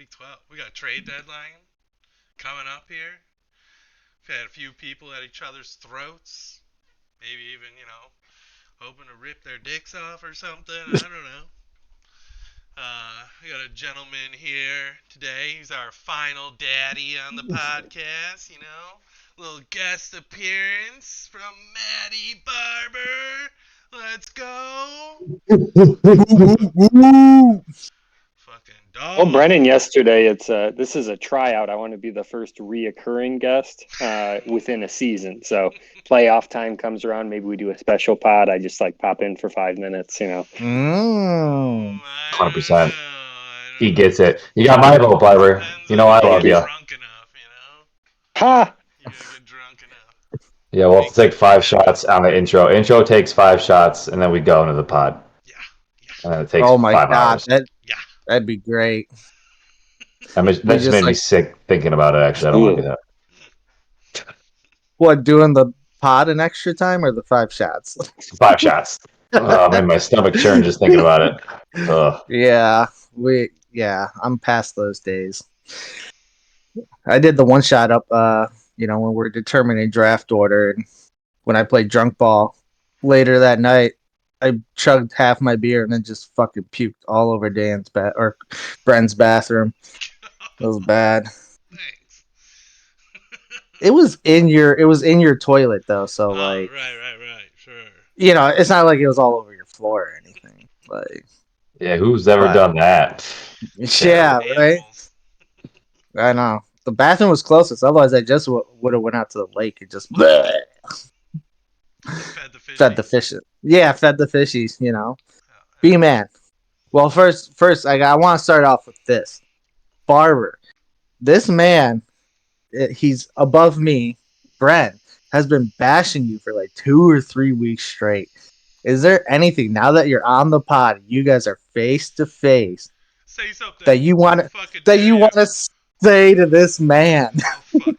Week 12. We got a trade deadline coming up here. We've had a few people at each other's throats. Maybe even, hoping to rip their dicks off or something. I don't know. We got a gentleman here today. He's our final daddy on the podcast, Little guest appearance from Maddie Barber. Let's go. Fucking dog. Well, Brennan, yesterday, this is a tryout. I want to be the first reoccurring guest within a season. So playoff time comes around. Maybe we do a special pod. I just pop in for 5 minutes, 100%. He gets it. You got my vote, Barber. I love you. Drunk enough, Ha! You gotta get drunk enough. Yeah, we'll have to take 5 shots on the intro. Intro takes 5 shots, and then we go into the pod. Yeah. And then it takes 5 hours. That'd be great. That just made me sick thinking about it, actually. I don't want to do that. What, doing the pod in extra time or the 5 shots? 5 shots. Made my stomach churn just thinking about it. Ugh. Yeah, I'm past those days. I did the one shot up, when we're determining draft order. And when I played drunk ball later that night, I chugged half my beer and then just fucking puked all over Bren's bathroom. It was bad. Thanks. It was in your toilet though, so right, sure. It's not like it was all over your floor or anything. Yeah, who's ever done that? Yeah, right. I know. The bathroom was closest. Otherwise, I just would have went out to the lake and just fed the fishes. Yeah, fed the fishies. B-man. Well, first, I want to start off with this. Barber. This man, he's above me. Brent has been bashing you for 2 or 3 weeks straight. Is there anything now that you're on the pod, you guys are face to face, say something that you want to say to this man? I'll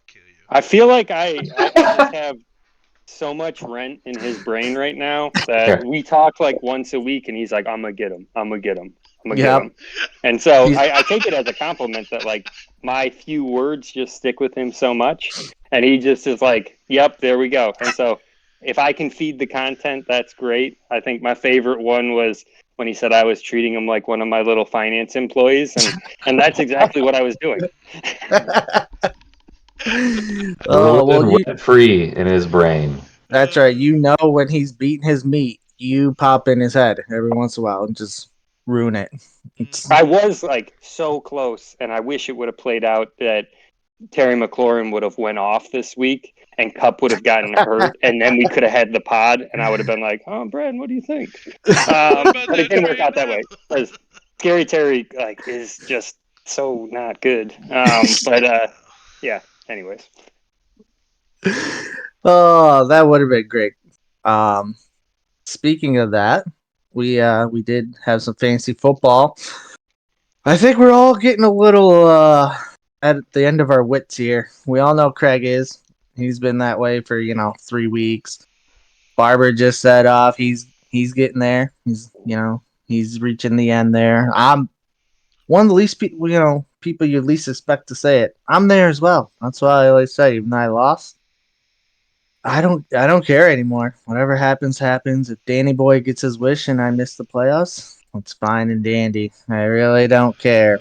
kill you. I feel like I just have so much rent in his brain right now that we talk once a week, and he's like, "I'm gonna get him. I'm gonna get him. I'm gonna get him." And so I take it as a compliment that my few words just stick with him so much, and he just is like, "Yep, there we go." And so if I can feed the content, that's great. I think my favorite one was when he said I was treating him like one of my little finance employees, and that's exactly what I was doing. Free in his brain. That's right. When he's beating his meat, you pop in his head every once in a while and just ruin it. I was so close, and I wish it would have played out that Terry McLaurin would have went off this week and Cup would have gotten hurt, and then we could have had the pod, and I would have been like, "Oh, Brad, what do you think?" But it didn't work out that way because Scary Terry is just so not good. Yeah. Anyways. Oh, that would have been great. Speaking of that, we did have some fantasy football. I think we're all getting a little at the end of our wits here. We all know Craig is. He's been that way for 3 weeks. Barber just set off. He's getting there. He's reaching the end there. I'm one of the least people you least expect to say it. I'm there as well. That's why I always say, even though I lost, I don't care anymore. Whatever happens, happens. If Danny Boy gets his wish and I miss the playoffs, it's fine and dandy. I really don't care.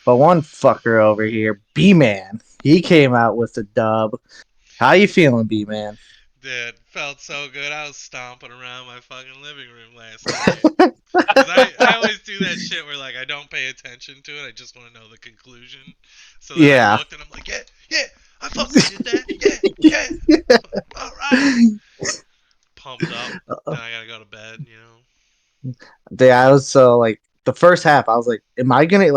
But one fucker over here, B-Man, he came out with a dub. How you feeling, B-Man? Dude, felt so good. I was stomping around my fucking living room last night. I always do that shit where I don't pay attention to it. I just want to know the conclusion. So then I looked and I'm like, yeah, I fucking did that. Yeah. All right. Pumped up. Then I gotta go to bed. Yeah, I was so the first half. I was like, am I gonna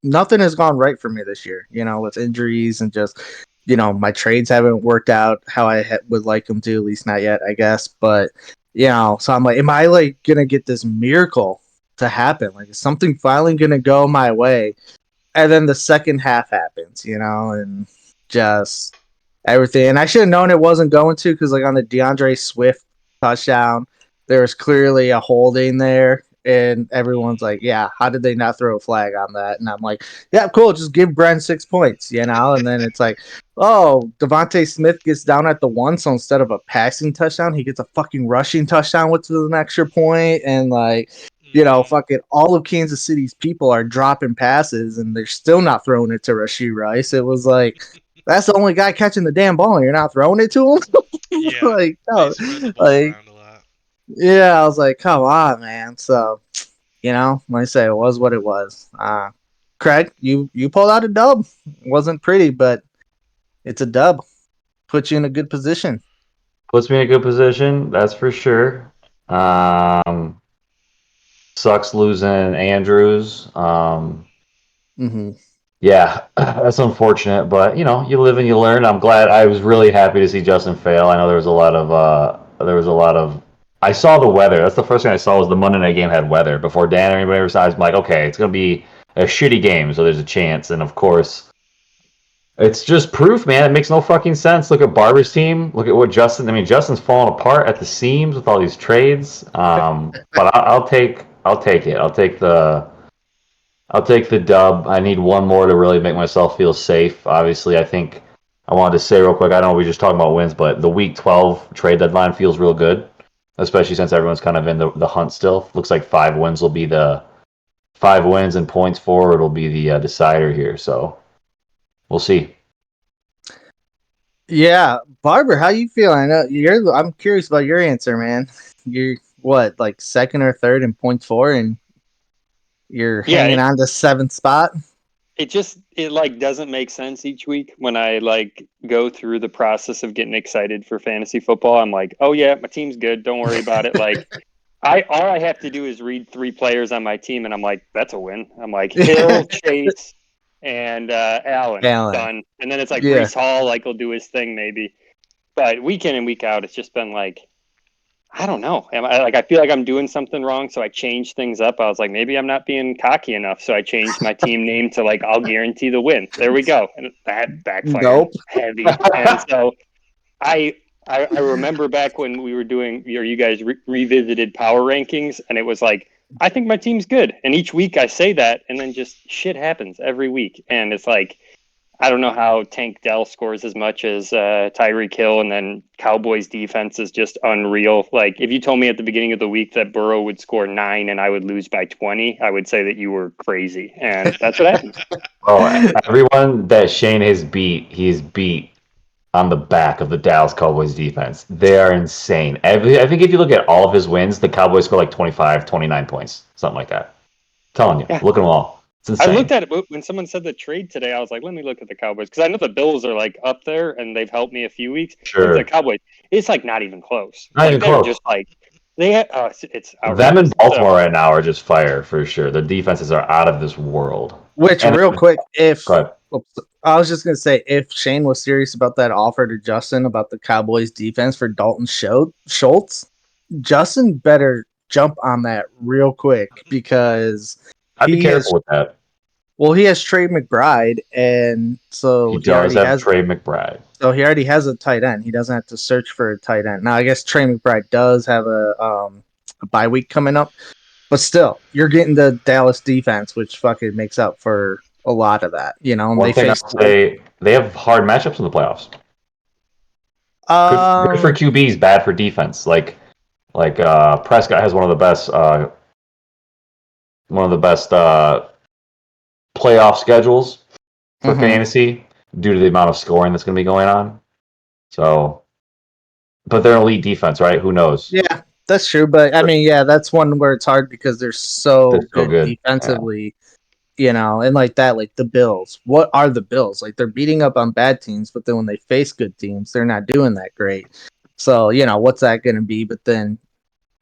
nothing has gone right for me this year. With injuries and just. My trades haven't worked out how I would like them to, at least not yet, I guess. But, so I'm like, am I going to get this miracle to happen? Is something finally going to go my way? And then the second half happens, and just everything. And I should have known it wasn't going to because on the DeAndre Swift touchdown, there was clearly a holding there. And everyone's like, yeah, how did they not throw a flag on that? And I'm like, yeah, cool, just give Brent 6 points, you know? And then it's like, oh, Devontae Smith gets down at the 1, so instead of a passing touchdown, he gets a fucking rushing touchdown, which is an extra point. And like, you know, fucking all of Kansas City's people are dropping passes, and they're still not throwing it to Rashee Rice. It was like, that's the only guy catching the damn ball, and you're not throwing it to him? Yeah, Like, they no. spread the ball Like, around a lot. yeah, I was like, come on, man. So, you know, like I say, it was what it was. Craig, you pulled out a dub. It wasn't pretty, but it's a dub. Put you in a good position. Puts me in a good position, that's for sure. Sucks losing Andrews. Mm-hmm. Yeah, that's unfortunate, but you know, you live and you learn. I'm glad. I was really happy to see Justin fail. I know there was a lot of. I saw the weather. That's the first thing I saw was the Monday night game had weather before Dan or anybody ever saw. I was like, okay, it's gonna be a shitty game, so there's a chance. And of course, it's just proof, man. It makes no fucking sense. Look at Barber's team. Look at what Justin. I mean, Justin's falling apart at the seams with all these trades. But I'll take it. I'll take the dub. I need one more to really make myself feel safe. Obviously, I think I wanted to say real quick. I know we just talking about wins, but the Week 12 trade deadline feels real good, especially since everyone's kind of in the hunt still. Looks like 5 wins will be the 5 wins and points forward will be the decider here. So we'll see. Yeah, Barber, how you feeling? I know I'm curious about your answer, man. You're what, like second or third in points for, and you're hanging on to 7th spot. It like doesn't make sense each week when I like go through the process of getting excited for fantasy football. I'm like, oh yeah, my team's good. Don't worry about it. Like all I have to do is read 3 players on my team, and I'm like, that's a win. I'm like Hill, Chase, and Allen done. And then it's like Brees Hall, like he'll do his thing maybe. But week in and week out, it's just been like, I don't know. I feel like I'm doing something wrong, so I changed things up. I was like, maybe I'm not being cocky enough, so I changed my team name to like, I'll guarantee the win. There we go, and that backfired heavy. And so I remember back when we were doing, or you guys revisited power rankings, and it was like, I think my team's good, and each week I say that, and then just shit happens every week, and it's like, I don't know how Tank Dell scores as much as Tyreek Hill, and then Cowboys defense is just unreal. Like, if you told me at the beginning of the week that Burrow would score 9 and I would lose by 20, I would say that you were crazy. And that's what happened. Oh, everyone that Shane has beat, he's beat on the back of the Dallas Cowboys defense. They are insane. I think if you look at all of his wins, the Cowboys score like 25, 29 points, something like that. I'm telling you, look at them all. I looked at it when someone said the trade today. I was like, let me look at the Cowboys, because I know the Bills are like up there and they've helped me a few weeks. Sure. The Cowboys, it's like not even close. Not even close. Just like it's them in Baltimore right now are just fire for sure. The defenses are out of this world. Which, real quick, I was just gonna say, if Shane was serious about that offer to Justin about the Cowboys defense for Dalton Schultz, Justin better jump on that real quick, because I'd be careful with that. Well, he has Trey McBride, and so he does have Trey McBride. So he already has a tight end. He doesn't have to search for a tight end. Now, I guess Trey McBride does have a bye week coming up, but still, you're getting the Dallas defense, which fucking makes up for a lot of that. You know, One thing I'll say, they have hard matchups in the playoffs. Good for QBs, bad for defense. Like Prescott has one of the best playoff schedules for fantasy due to the amount of scoring that's going to be going on. So, but they're an elite defense, right? Who knows? Yeah, that's true. But I mean, yeah, that's one where it's hard because they're so good defensively, you know, and like that, like the Bills. What are the Bills? Like, they're beating up on bad teams, but then when they face good teams, they're not doing that great. So, you know, what's that going to be? But then,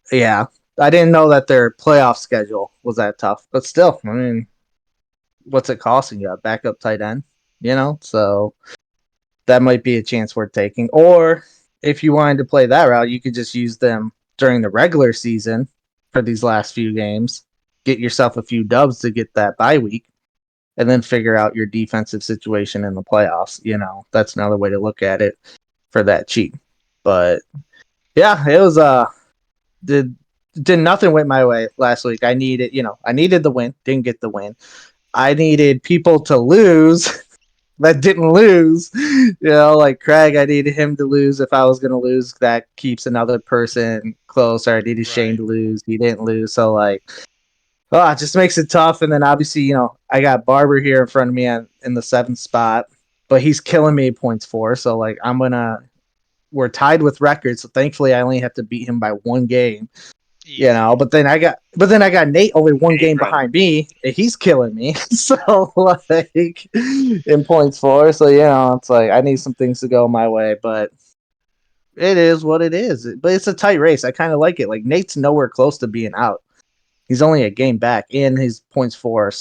yeah, I didn't know that their playoff schedule was that tough. But still, I mean, what's it costing you? A backup tight end, you know? So that might be a chance worth taking. Or if you wanted to play that route, you could just use them during the regular season for these last few games. Get yourself a few dubs to get that bye week, and then figure out your defensive situation in the playoffs. You know, that's another way to look at it for that cheap. But yeah, it was did did nothing went my way last week. I needed the win, didn't get the win. I needed people to lose that didn't lose. Like Craig, I needed him to lose if I was going to lose. That keeps another person closer. I needed Shane to lose. He didn't lose. So, it just makes it tough. And then obviously, I got Barber here in front of me in the 7th spot, but he's killing me points for. So, we're tied with records. So thankfully, I only have to beat him by 1 game. Easy. But then I got Nate only 1 game behind me, and he's killing me. So in points for, so it's I need some things to go my way, but it is what it is. But it's a tight race. I kind of like it. Nate's nowhere close to being out. He's only a game back, and his points for,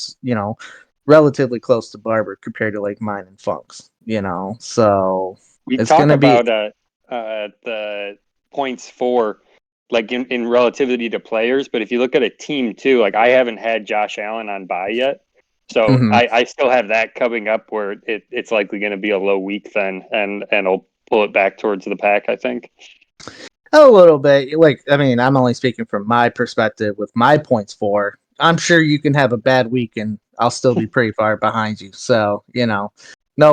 relatively close to Barber compared to mine and Funk's. So it's gonna be about the points for. In relativity to players, but if you look at a team too, I haven't had Josh Allen on bye yet, so I still have that coming up where it's likely going to be a low week then, and I'll pull it back towards the pack. I think a little bit. I'm only speaking from my perspective with my points for. I'm sure you can have a bad week and I'll still be pretty far behind you. So no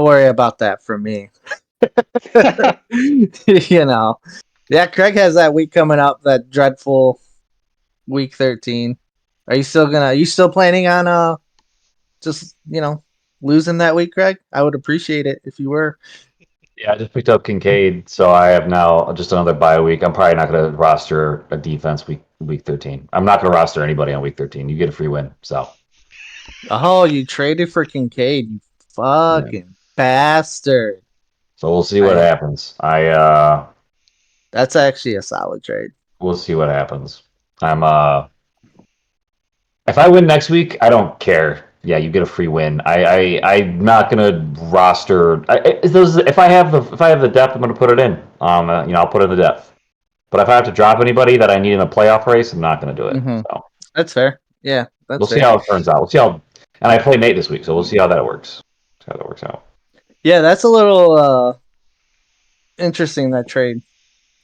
worry about that for me. Yeah, Craig has that week coming up, that dreadful week 13. Are you still planning on just losing that week, Craig? I would appreciate it if you were. Yeah, I just picked up Kincaid, so I have now just another bye week. I'm probably not going to roster a defense week 13. I'm not going to roster anybody on week 13. You get a free win, so. Oh, you traded for Kincaid, you fucking bastard. So we'll see what happens. That's actually a solid trade. We'll see what happens. If I win next week, I don't care. Yeah, you get a free win. I'm not gonna roster. If I have the depth, I'm gonna put it in. I'll put in the depth. But if I have to drop anybody that I need in a playoff race, I'm not gonna do it. Mm-hmm. So. That's fair. Yeah, we'll see how it turns out. We'll see how. And I play Nate this week, so we'll see how that works. See how that works out. Yeah, that's a little interesting, that trade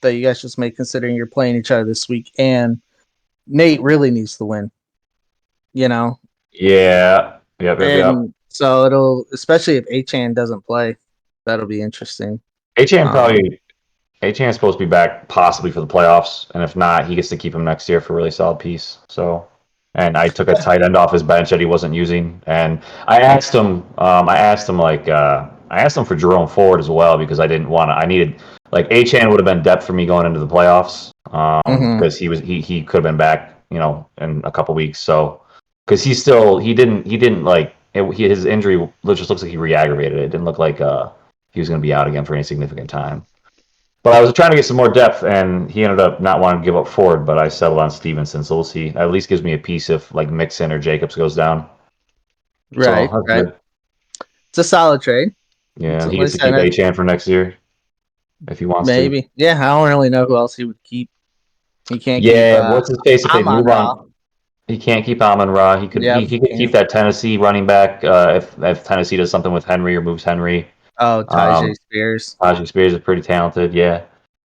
that you guys just made, considering you're playing each other this week, and Nate really needs to win. Yeah. Yep. So it'll, especially if Achane doesn't play, that'll be interesting. Achane is supposed to be back possibly for the playoffs, and if not, he gets to keep him next year for a really solid piece. So, and I took a tight end off his bench that he wasn't using, and I asked him for Jerome Ford as well, because I didn't want to. I needed, Achane would have been depth for me going into the playoffs, because he could have been back, in a couple weeks. So, because his injury just looks like he re-aggravated it. It didn't look like he was going to be out again for any significant time. But I was trying to get some more depth, and he ended up not wanting to give up Ford, but I settled on Stevenson. So we'll see. At least gives me a piece if Mixon or Jacobs goes down. Right, so, right. Good. It's a solid trade. Yeah, he gets to keep Achane for next year if he wants to. Maybe. Yeah, I don't really know who else he would keep. He can't keep. Yeah, what's his face if they move on? He can't keep Amon-Ra. He could keep that Tennessee running back if Tennessee does something with Henry or moves Henry. Oh, Tajay Spears. Tajay Spears is pretty talented, yeah.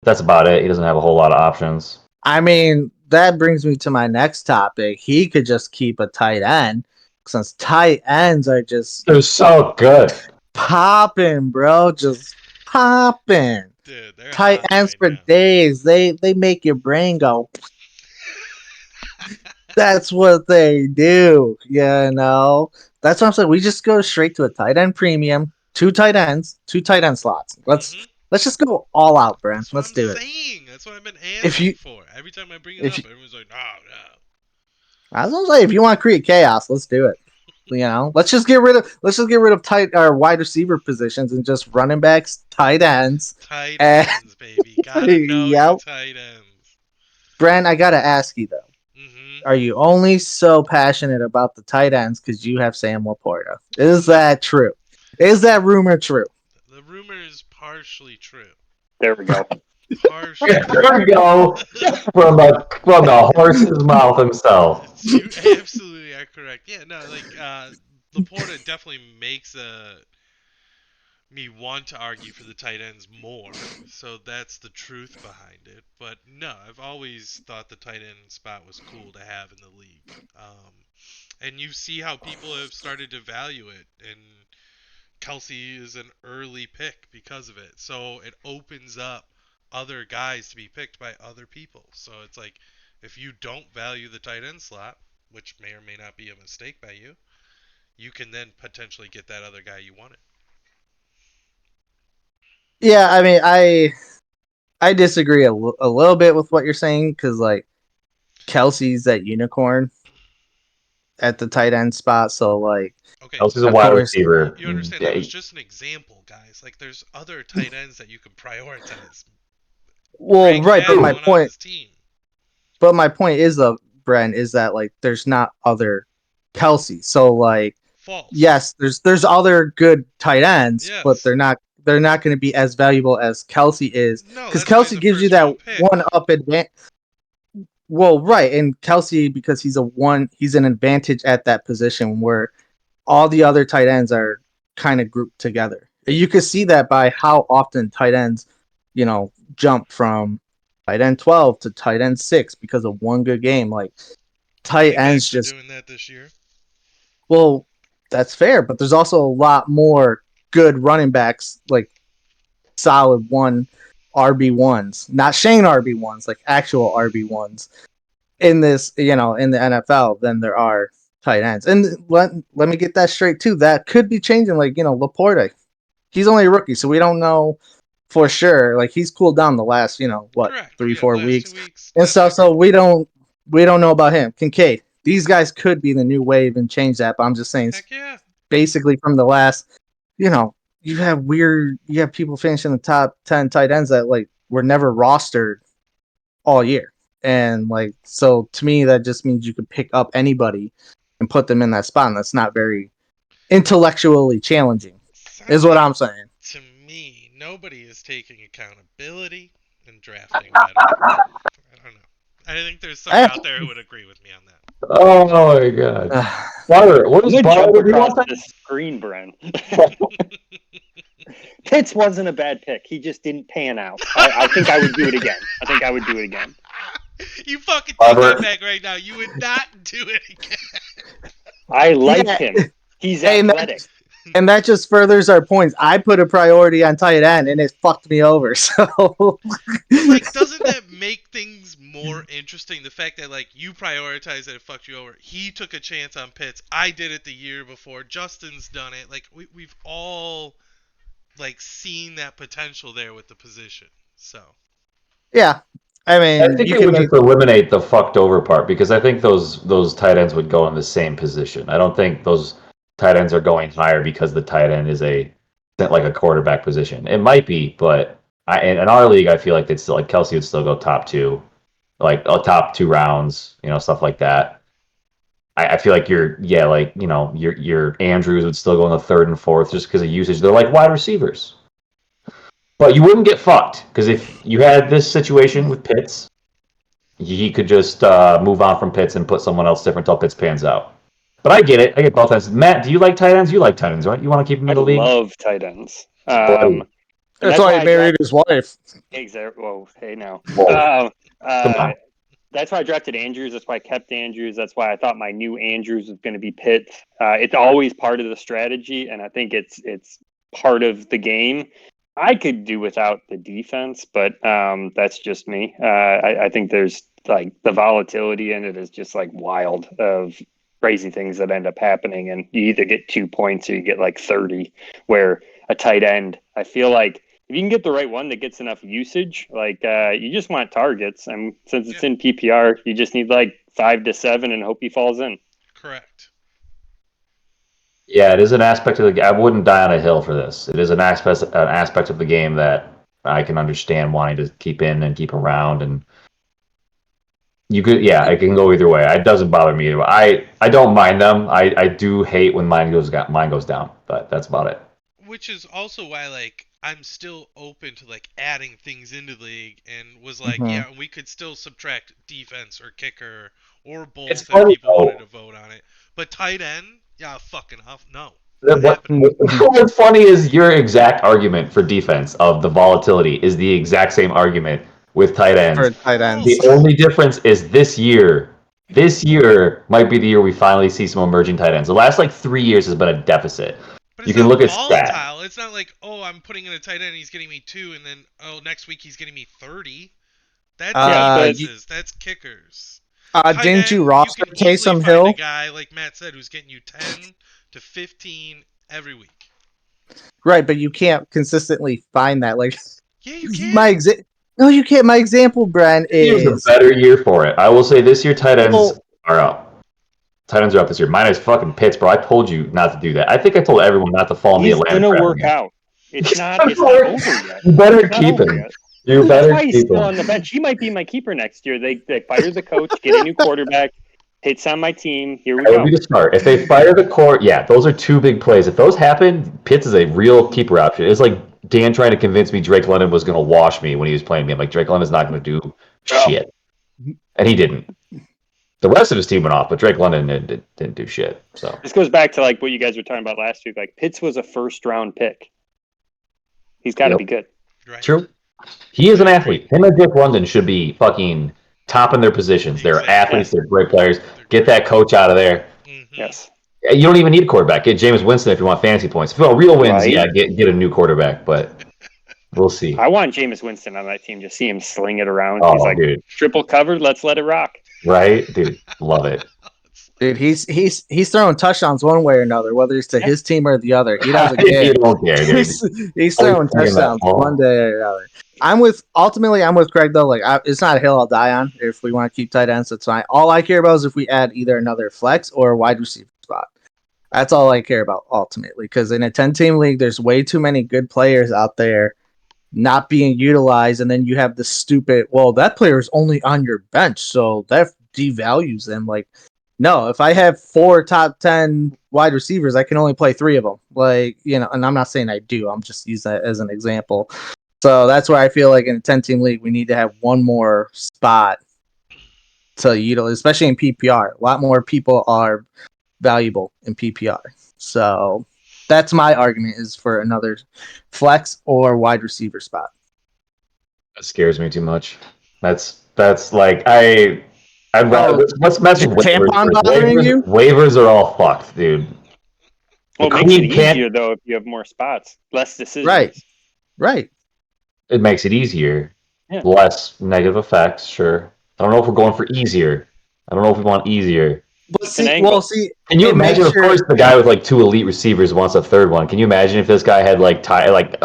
That's about it. He doesn't have a whole lot of options. I mean, that brings me to my next topic. He could just keep a tight end, since tight ends are just... They're so good. Popping, bro. Just popping. Dude, tight ends for days. They make your brain go... That's what they do, That's what I'm saying. We just go straight to a tight end premium, 2 tight ends, 2 tight end slots. Let's just go all out, Brent. Let's do it. That's what I've been asking for. Every time I bring it up, everyone's like, no. I was gonna say, if you want to create chaos, let's do it. Let's just get rid of tight or wide receiver positions and just running backs, tight ends. Tight ends, baby. Gotta know your tight ends. Brent, I gotta ask you though. Are you only so passionate about the tight ends because you have Sam Laporta? Is that true? Is that rumor true? The rumor is partially true. There we go. Partially. There we go. From the horse's mouth himself. You absolutely are correct. Yeah, no, Laporta definitely makes me want to argue for the tight ends more, so that's the truth behind it. But no, I've always thought the tight end spot was cool to have in the league. And you see how people have started to value it, and Kelsey is an early pick because of it. So it opens up other guys to be picked by other people. So it's like, if you don't value the tight end slot, which may or may not be a mistake by you, you can then potentially get that other guy you wanted. Yeah, I mean, I disagree a little bit with what you're saying because like Kelsey's that unicorn at the tight end spot, so like Okay, Kelsey's a Of wide course. receiver. you understand Yeah, that was just an example, guys. Like, there's other tight ends that you can prioritize. well, Greg right, had but my one on point, his team. is Brent, is that like there's not other Kelsey, so like False. yes, there's other good tight ends, Yes. but they're not going to be as valuable as Kelsey is No, because that's why he's Kelsey a gives you first that round pick. one up advantage. Well, right, and Kelsey because he's an advantage at that position where all the other tight ends are kind of grouped together. You can see that by how often tight ends, jump from tight end 12 to tight end 6 because of one good game. Like tight Running ends backs are just doing that this year. well, that's fair, but there's also a lot more good running backs, like solid one RB1s, not Shane RB1s, like actual RB1s in this, in the NFL than there are tight ends. And let me get that straight too. That could be changing. Like, Laporte, he's only a rookie, so we don't know for sure. Like he's cooled down the last, Correct. 3-4 last weeks 2 weeks. and That's stuff. So different. we don't know about him. Kincaid, these guys could be the new wave and change that. But I'm just saying, Heck yeah. basically from the last, you have people finishing the top 10 tight ends that like were never rostered all year. And like, so to me, that just means you could pick up anybody and put them in that spot. And that's not very intellectually challenging, is Sounds what like, I'm saying. to me, nobody is taking accountability and drafting better. I don't know. I think there's someone out there who would agree with me on that. Oh my god. Butter. What is I'm gonna jump butter? across the screen, Bren. Pitts wasn't a bad pick. He just didn't pan out. I think I would do it again. You fucking take Robert. that back right now. You would not do it again. I like Yeah. him. He's Hey, athletic. And that just furthers our points. I put a priority on tight end, and it fucked me over. So, Like, doesn't that make things more interesting? The fact that, like, you prioritize that it fucked you over. He took a chance on Pitts. I did it the year before. Justin's done it. Like, we've all, like, seen that potential there with the position. So. yeah. I mean, I think you it can would make just eliminate the fucked over part because I think those tight ends would go in the same position. I don't think those tight ends are going higher because the tight end is like a quarterback position. It might be, but in our league, I feel like they'd still like Kelsey would still go top 2, like top 2 rounds, stuff like that. I feel like your Andrews would still go in the 3rd and 4th just because of usage. They're like wide receivers. But you wouldn't get fucked because if you had this situation with Pitts, he could just move on from Pitts and put someone else different until Pitts pans out. But I get it. I get both ends. Matt, do you like tight ends? You like tight ends, right? You want to keep them in the league? I love tight ends. Buddy. that's why he married his wife. Exactly. Whoa, hey now. Whoa. Come on. That's why I drafted Andrews. That's why I kept Andrews. That's why I thought my new Andrews was going to be Pitts. It's always part of the strategy, and I think it's part of the game. I could do without the defense, but that's just me. I think there's like the volatility in it is just like wild of crazy things that end up happening, and you either get 2 points or you get like 30. Where a tight end, I feel like if you can get the right one that gets enough usage, like you just want targets, and since it's in PPR, you just need like 5 to 7 and hope he falls in. Correct. Yeah, it is an aspect of the game. I wouldn't die on a hill for this. It is an aspect of the game that I can understand wanting to keep in and keep around, and it can go either way. It doesn't bother me. I don't mind them. I do hate when mine goes down, but that's about it. Which is also why, like, I'm still open to, like, adding things into the league, and was like, yeah, we could still subtract defense or kicker or both if people wanted to vote on it. But tight end, yeah, fucking off, no. What's funny is your exact argument for defense of the volatility is the exact same argument with tight ends. For tight ends. The only difference is this year might be the year we finally see some emerging tight ends. The last 3 years has been a deficit. But you can look volatile. at stats. It's not like, oh, I'm putting in a tight end and he's getting me 2, and then next week he's getting me 30. That's defenses. That's kickers. Didn't you roster Taysom find Hill? A guy like Matt said who's getting you 10 to 15 every week. Right, but you can't consistently find that. Yeah, you can. No, you can't. My example, Brian, is a better year for it. I will say this year tight ends are up. Tight ends are up this year. Mine is fucking Pitts, bro. I told you not to do that. I think I told everyone not to fall in the Atlanta. It's gonna work out. It's not over yet. You better keep him. You better keep him on the bench. He might be my keeper next year. They fire the coach, get a new quarterback. Pitts on my team. Here we go. That would be the start. If they fire the core, those are 2 big plays. If those happen, Pitts is a real keeper option. It's like Dan trying to convince me Drake London was going to wash me when he was playing me. I'm like, Drake London's not going to do shit. And he didn't. The rest of his team went off, but Drake London didn't do shit. So this goes back to what you guys were talking about last week. Pitts was a first-round pick. He's got to be good. Right. True. He is an athlete. Him and Drake London should be fucking top in their positions. They're athletes. They're great players. Get that coach out of there. Mm-hmm. Yes. You don't even need a quarterback. Get Jameis Winston if you want fantasy points. If you want real wins, get a new quarterback. But we'll see. I want Jameis Winston on that team. Just see him sling it around. Oh, he's like, dude. Triple covered. Let's let it rock. Right, dude. Love it. Dude, he's throwing touchdowns one way or another, whether it's to his team or the other. He doesn't care. He don't care, dude. He's throwing touchdowns one day or the other. I'm with Craig though. It's not a hill I'll die on. If we want to keep tight ends, that's fine. All I care about is if we add either another flex or a wide receiver spot. That's all I care about ultimately. Because in a 10-team league, there's way too many good players out there not being utilized, and then you have the stupid, that player is only on your bench, so that devalues them. No, if I have 4 top 10 wide receivers, I can only play 3 of them. And I'm not saying I do. I'm just using that as an example. So that's why I feel like in a 10-team league, we need to have one more spot to utilize, especially in PPR. A lot more people are valuable in PPR. So that's my argument, is for another flex or wide receiver spot. That scares me too much. That's I'd rather let's mess with waivers. Waivers are all fucked, dude. Well, it makes it easier though if you have more spots, less decisions. Right. It makes it easier. Yeah. Less negative effects, sure. I don't know if we're going for easier. I don't know if we want easier. But see, can you imagine? Of course, the guy with 2 elite receivers wants a 3rd one. Can you imagine if this guy had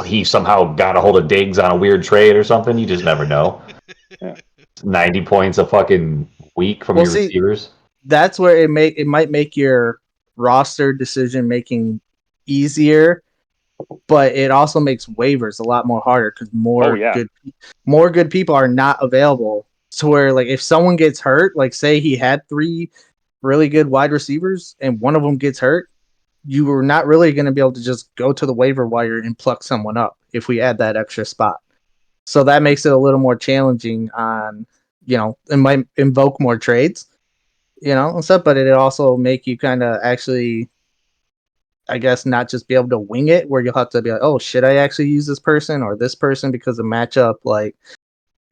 he somehow got a hold of Diggs on a weird trade or something? You just never know. Yeah. 90 points a fucking week from your receivers. That's where it might make your roster decision making easier, but it also makes waivers a lot more harder because more good people are not available. To where if someone gets hurt, say he had 3 really good wide receivers and one of them gets hurt, you were not really going to be able to just go to the waiver wire and pluck someone up if we add that extra spot. So that makes it a little more challenging on, it might invoke more trades, and stuff, but it also make you kind of actually, I guess, not just be able to wing it where you'll have to be like, oh, should I actually use this person or this person because of matchup?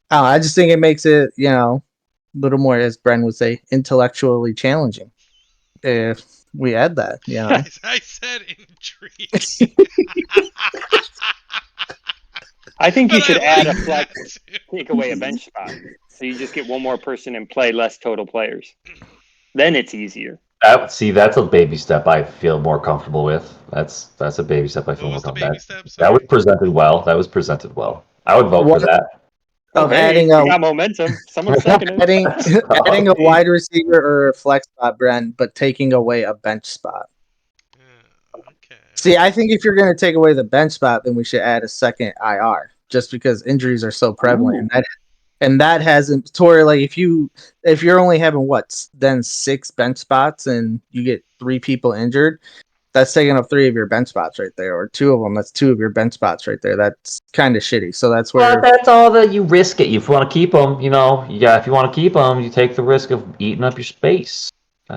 I just think it makes it, a little more, as Bren would say, intellectually challenging if we add that. I said intrigue. I think you should add a flex, take away a bench spot. So you just get one more person and play less total players. Then it's easier. That's a baby step I feel more comfortable with. That's a baby step I feel more comfortable with. That was presented well. I would vote for that. Adding got momentum. Someone seconded. adding a wide receiver or a flex spot, Bren, but taking away a bench spot. Okay. See, I think if you're going to take away the bench spot, then we should add a second IR, just because injuries are so prevalent. And that hasn't, if you're only having 6 bench spots and you get 3 people injured, that's taking up 3 of your bench spots right there, or 2 of them. That's 2 of your bench spots right there. That's kind of shitty. So that's where. Well, that's all that you risk it. If you want to keep them, if you want to keep them, you take the risk of eating up your space.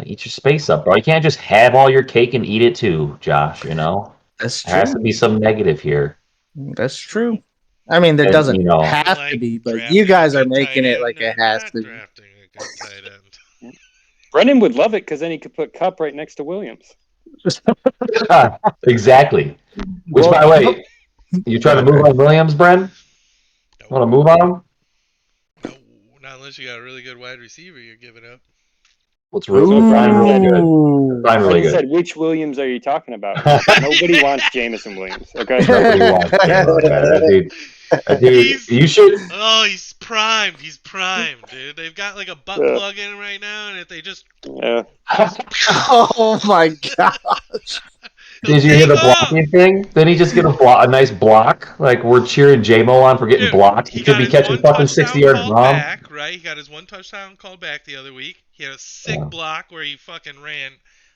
Eat your space up, bro. You can't just have all your cake and eat it too, Josh. That's There has to true. be some negative here. That's true. I mean, there And doesn't I feel have to like be, but you drafting a guys are good making tight it end like it or has not to be. drafting a good tight end. Brendan would love it because then he could put Cup right next to Williams. Exactly. Which, by the way, you trying to move on Williams, Bren? No, Want to move on him? no, not unless you got a really good wide receiver you're giving up. What's Brian really good? Ooh. Brian really Brendan good. said, which Williams are you talking about? Nobody wants Jameson Williams, okay? Nobody wants that dude. Dude, He's you should. he's primed. He's primed, dude. They've got like a butt Yeah. plug in right now, and if they just Yeah. Oh my gosh. he'll Did you hear take the off. blocking thing? Didn't he just get a nice block? Like, we're cheering J-Mo on for getting Dude, blocked. he He could got be his catching one fucking touchdown 60-yard called bomb. back, right? He got his one touchdown called back the other week. He had a sick block where he fucking ran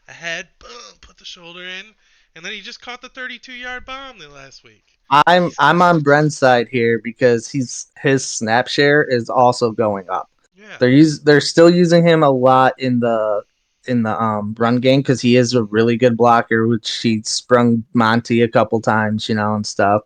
ahead, boom, put the shoulder in, and then he just caught the 32-yard bomb the last week. I'm on Bren's side here because his snap share is also going up. Yeah. They're still using him a lot in the run game because he is a really good blocker, which he sprung Monty a couple times, and stuff.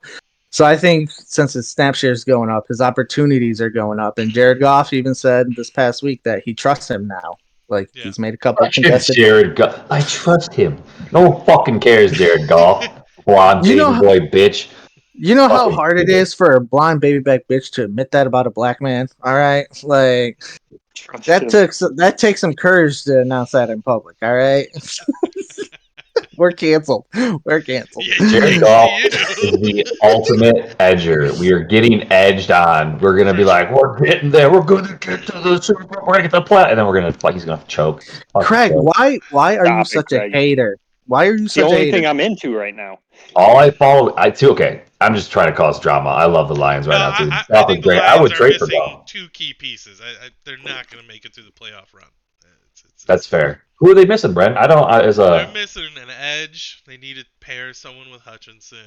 So I think since his snap share is going up, his opportunities are going up. And Jared Goff even said this past week that he trusts him now. Like Yeah. he's made a couple contested. Jared Goff. I trust him. No one fucking cares, Jared Goff. Blonde You baby know- boy bitch. You know how Fucking hard it is for a blonde baby back bitch to admit that about a black man? All right, like that takes some courage to announce that in public. All right, we're canceled. We're canceled. Yeah, Jared yes, Goff you is do. the ultimate edger. We are getting edged on. We're gonna be like, we're getting there. We're gonna get to the Super Bowl. We're gonna get the play, and then we're gonna he's gonna choke. Craig, why are you Stop it, such a Craig. hater? Why are you It's the such a only hater? thing I'm into right now. All I follow, okay. I'm just trying to cause drama. I love the Lions right No, now, dude. I Goff is think the great. I Lions would are trade for missing Goff. two key pieces. They're not going to make it through the playoff run. That's fair. Who are they missing, Brent? I don't. They're missing an edge. They need to pair someone with Hutchinson,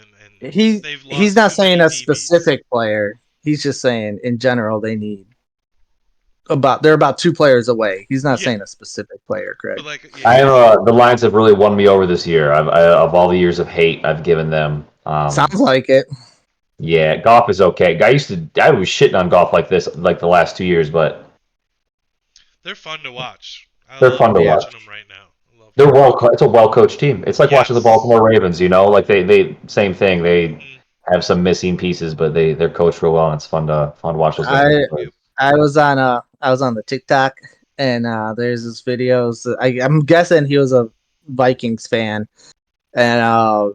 and they've lost He's not too saying many a DBs. specific player. He's just saying in general they need they're about two players away. He's not saying a specific player, Craig. But like, the Lions have really won me over this year. Of all the years of hate I've given them. Sounds like it. Yeah, Goff is okay. I was shitting on Goff like this, like the last 2 years, but they're fun to watch. They're fun to watch. Watching them right now. I love they're it's a well coached team. It's like watching the Baltimore Ravens. Like they same thing. They have some missing pieces, but they're coached real well, and it's fun to watch those guys. I was on the TikTok, and there's this videos. I'm guessing he was a Vikings fan, and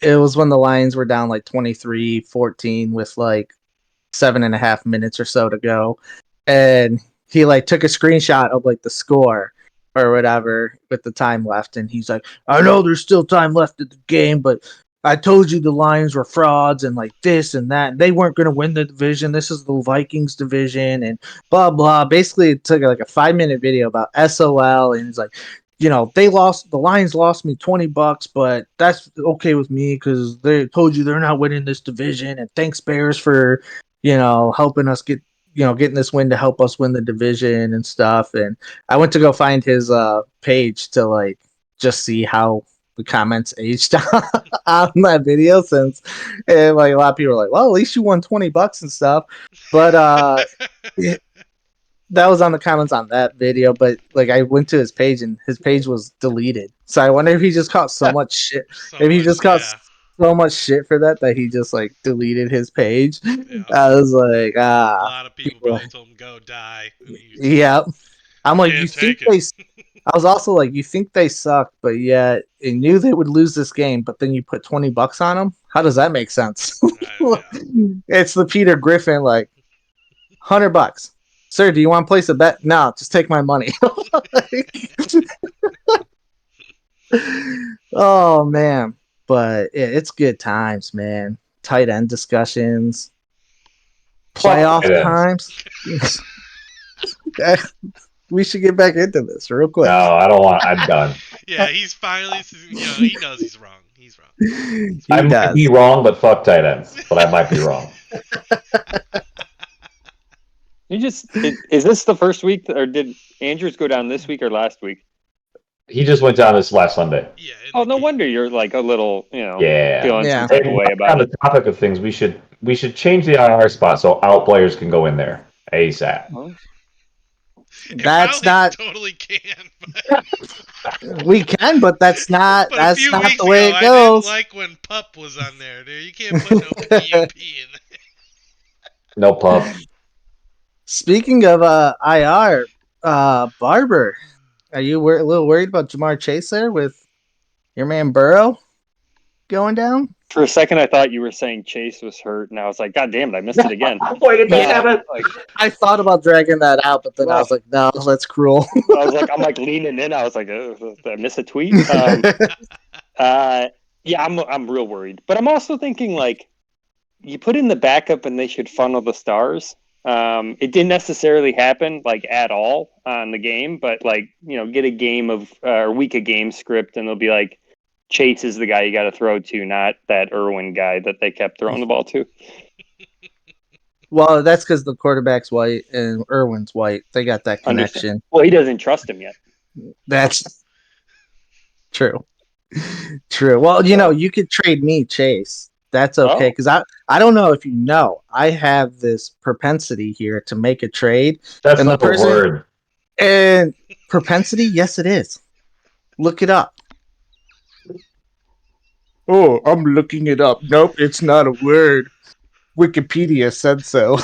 it was when the Lions were down like 23-14 with like 7.5 minutes or so to go, and he like took a screenshot of like the score or whatever with the time left, and he's like, I know there's still time left in the game, but I told you the Lions were frauds and like this and that. And they weren't going to win the division. This is the Vikings division and blah, blah. Basically, it took like a 5-minute video about SOL. And it's like, the Lions lost me $20, but that's okay with me because they told you they're not winning this division. And thanks, Bears, for, helping us getting this win to help us win the division and stuff. And I went to go find his page to like just see how the comments aged on that video since like a lot of people are like, well, at least you won $20 and stuff. But that was on the comments on that video. But like I went to his page and his page was deleted. So I wonder if he just caught so much shit. Maybe he just caught so much shit for that he just like deleted his page. Yeah. I was like, a lot of people probably told him go die. Yeah. I'm like, you think they I was also like, you think they suck, but yet you knew they would lose this game, but then you put $20 on them? How does that make sense? It's the Peter Griffin, like, $100. Sir, do you want to place a bet? No, just take my money. Oh, man. But it's good times, man. Tight end discussions. Playoff times. We should get back into this real quick. No, I don't want. I'm done. Yeah, he's finally. He knows he's wrong. He's wrong. I might be wrong, but fuck tight ends. But I might be wrong. Is this the first week, or did Andrews go down this week or last week? He just went down this last Sunday. Yeah. in Oh, the no game. wonder you're like a little, Yeah. feeling Yeah. some type of way On about the it. topic of things, we should change the IR spot so out players can go in there ASAP. It That's probably not. totally can. But, We can, but that's not. but a That's few not weeks the way ago, it I didn't goes. like when Pup was on there, dude. You can't put no PUP in there. No pup. Speaking of IR, Barber, are you a little worried about Jamar Chase there with your man Burrow going down? For a second, I thought you were saying Chase was hurt, and I was like, God damn it, I missed it again. Boy, Yeah. I thought about dragging that out, but then I was like, no, that's cruel. I'm like leaning in. I was like, oh, did I miss a tweet? Yeah, I'm real worried, but I'm also thinking like, you put in the backup and they should funnel the stars. It didn't necessarily happen like at all on the game, but like get a game of or week of game script, and they'll be like, Chase is the guy you got to throw to, not that Irwin guy that they kept throwing the ball to. Well, that's because the quarterback's white and Irwin's white. They got that connection. Well, he doesn't trust him yet. That's true. True. Well, you could trade me Chase. That's okay, because I don't know if you know, I have this propensity here to make a trade. That's and not the word. And propensity, yes, it is. Look it up. Oh, I'm looking it up. Nope, it's not a word. Wikipedia said so.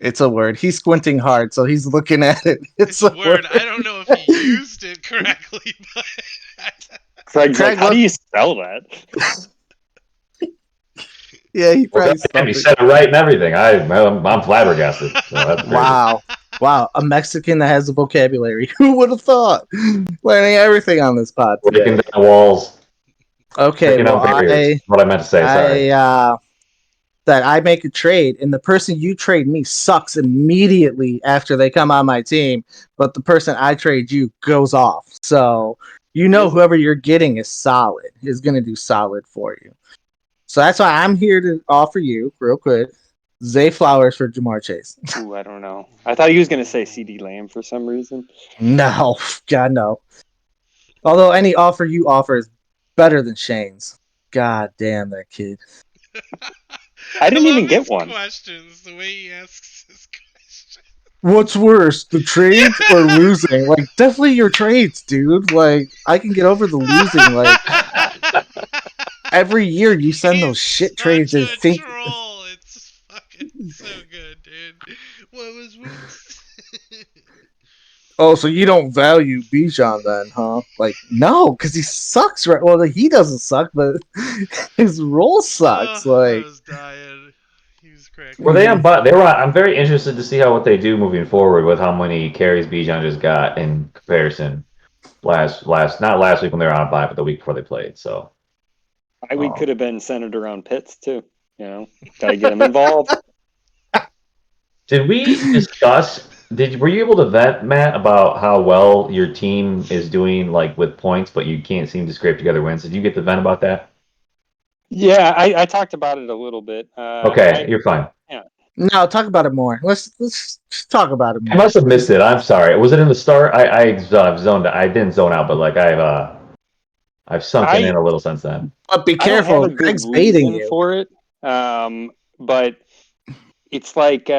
It's a word. He's squinting hard, so he's looking at it. It's a word. I don't know if he used it correctly, but Craig's like, how do you spell that? Yeah, he probably He said it right and everything. I'm flabbergasted. So that's crazy. Wow, a Mexican that has a vocabulary. Who would have thought? Learning everything on this pod today. Breaking down walls. Okay, well, what I meant to say. Sorry. That I make a trade, and the person you trade me sucks immediately after they come on my team, but the person I trade you goes off. So whoever you're getting is solid, is going to do solid for you. So that's why I'm here to offer you, real quick, Zay Flowers for Jamar Chase. Ooh, I don't know. I thought he was going to say CD Lamb for some reason. No, God, no. Although any offer you offer is better than Shane's. God damn that kid. I didn't even get one. Questions, the way he asks his question. What's worse, the trades or losing? Like, definitely your trades, dude. Like, I can get over the losing. Like, every year you send those shit trades and think. Troll. It's fucking so good, dude. What was worse? Oh, so you don't value Bijan then, huh? Like, no, because he sucks, right? Well, he doesn't suck, but his role sucks. I was dying. He was cracking. Were they on? They were on. I'm very interested to see what they do moving forward with how many carries Bijan just got in comparison. Not last week when they were on bye, but the week before they played. So, we could have been centered around Pitts too. Gotta get him involved. Did we discuss? Were you able to vet, Matt, about how well your team is doing, like with points, but you can't seem to scrape together wins? Did you get the vent about that? Yeah, I talked about it a little bit. Okay, you're fine. Yeah. No, talk about it more. Let's talk about it more. I must have missed it. I'm sorry. Was it in the start? I've zoned. I didn't zone out, but like I've sunken in a little since then. But be careful, Greg's baiting you for it. But it's like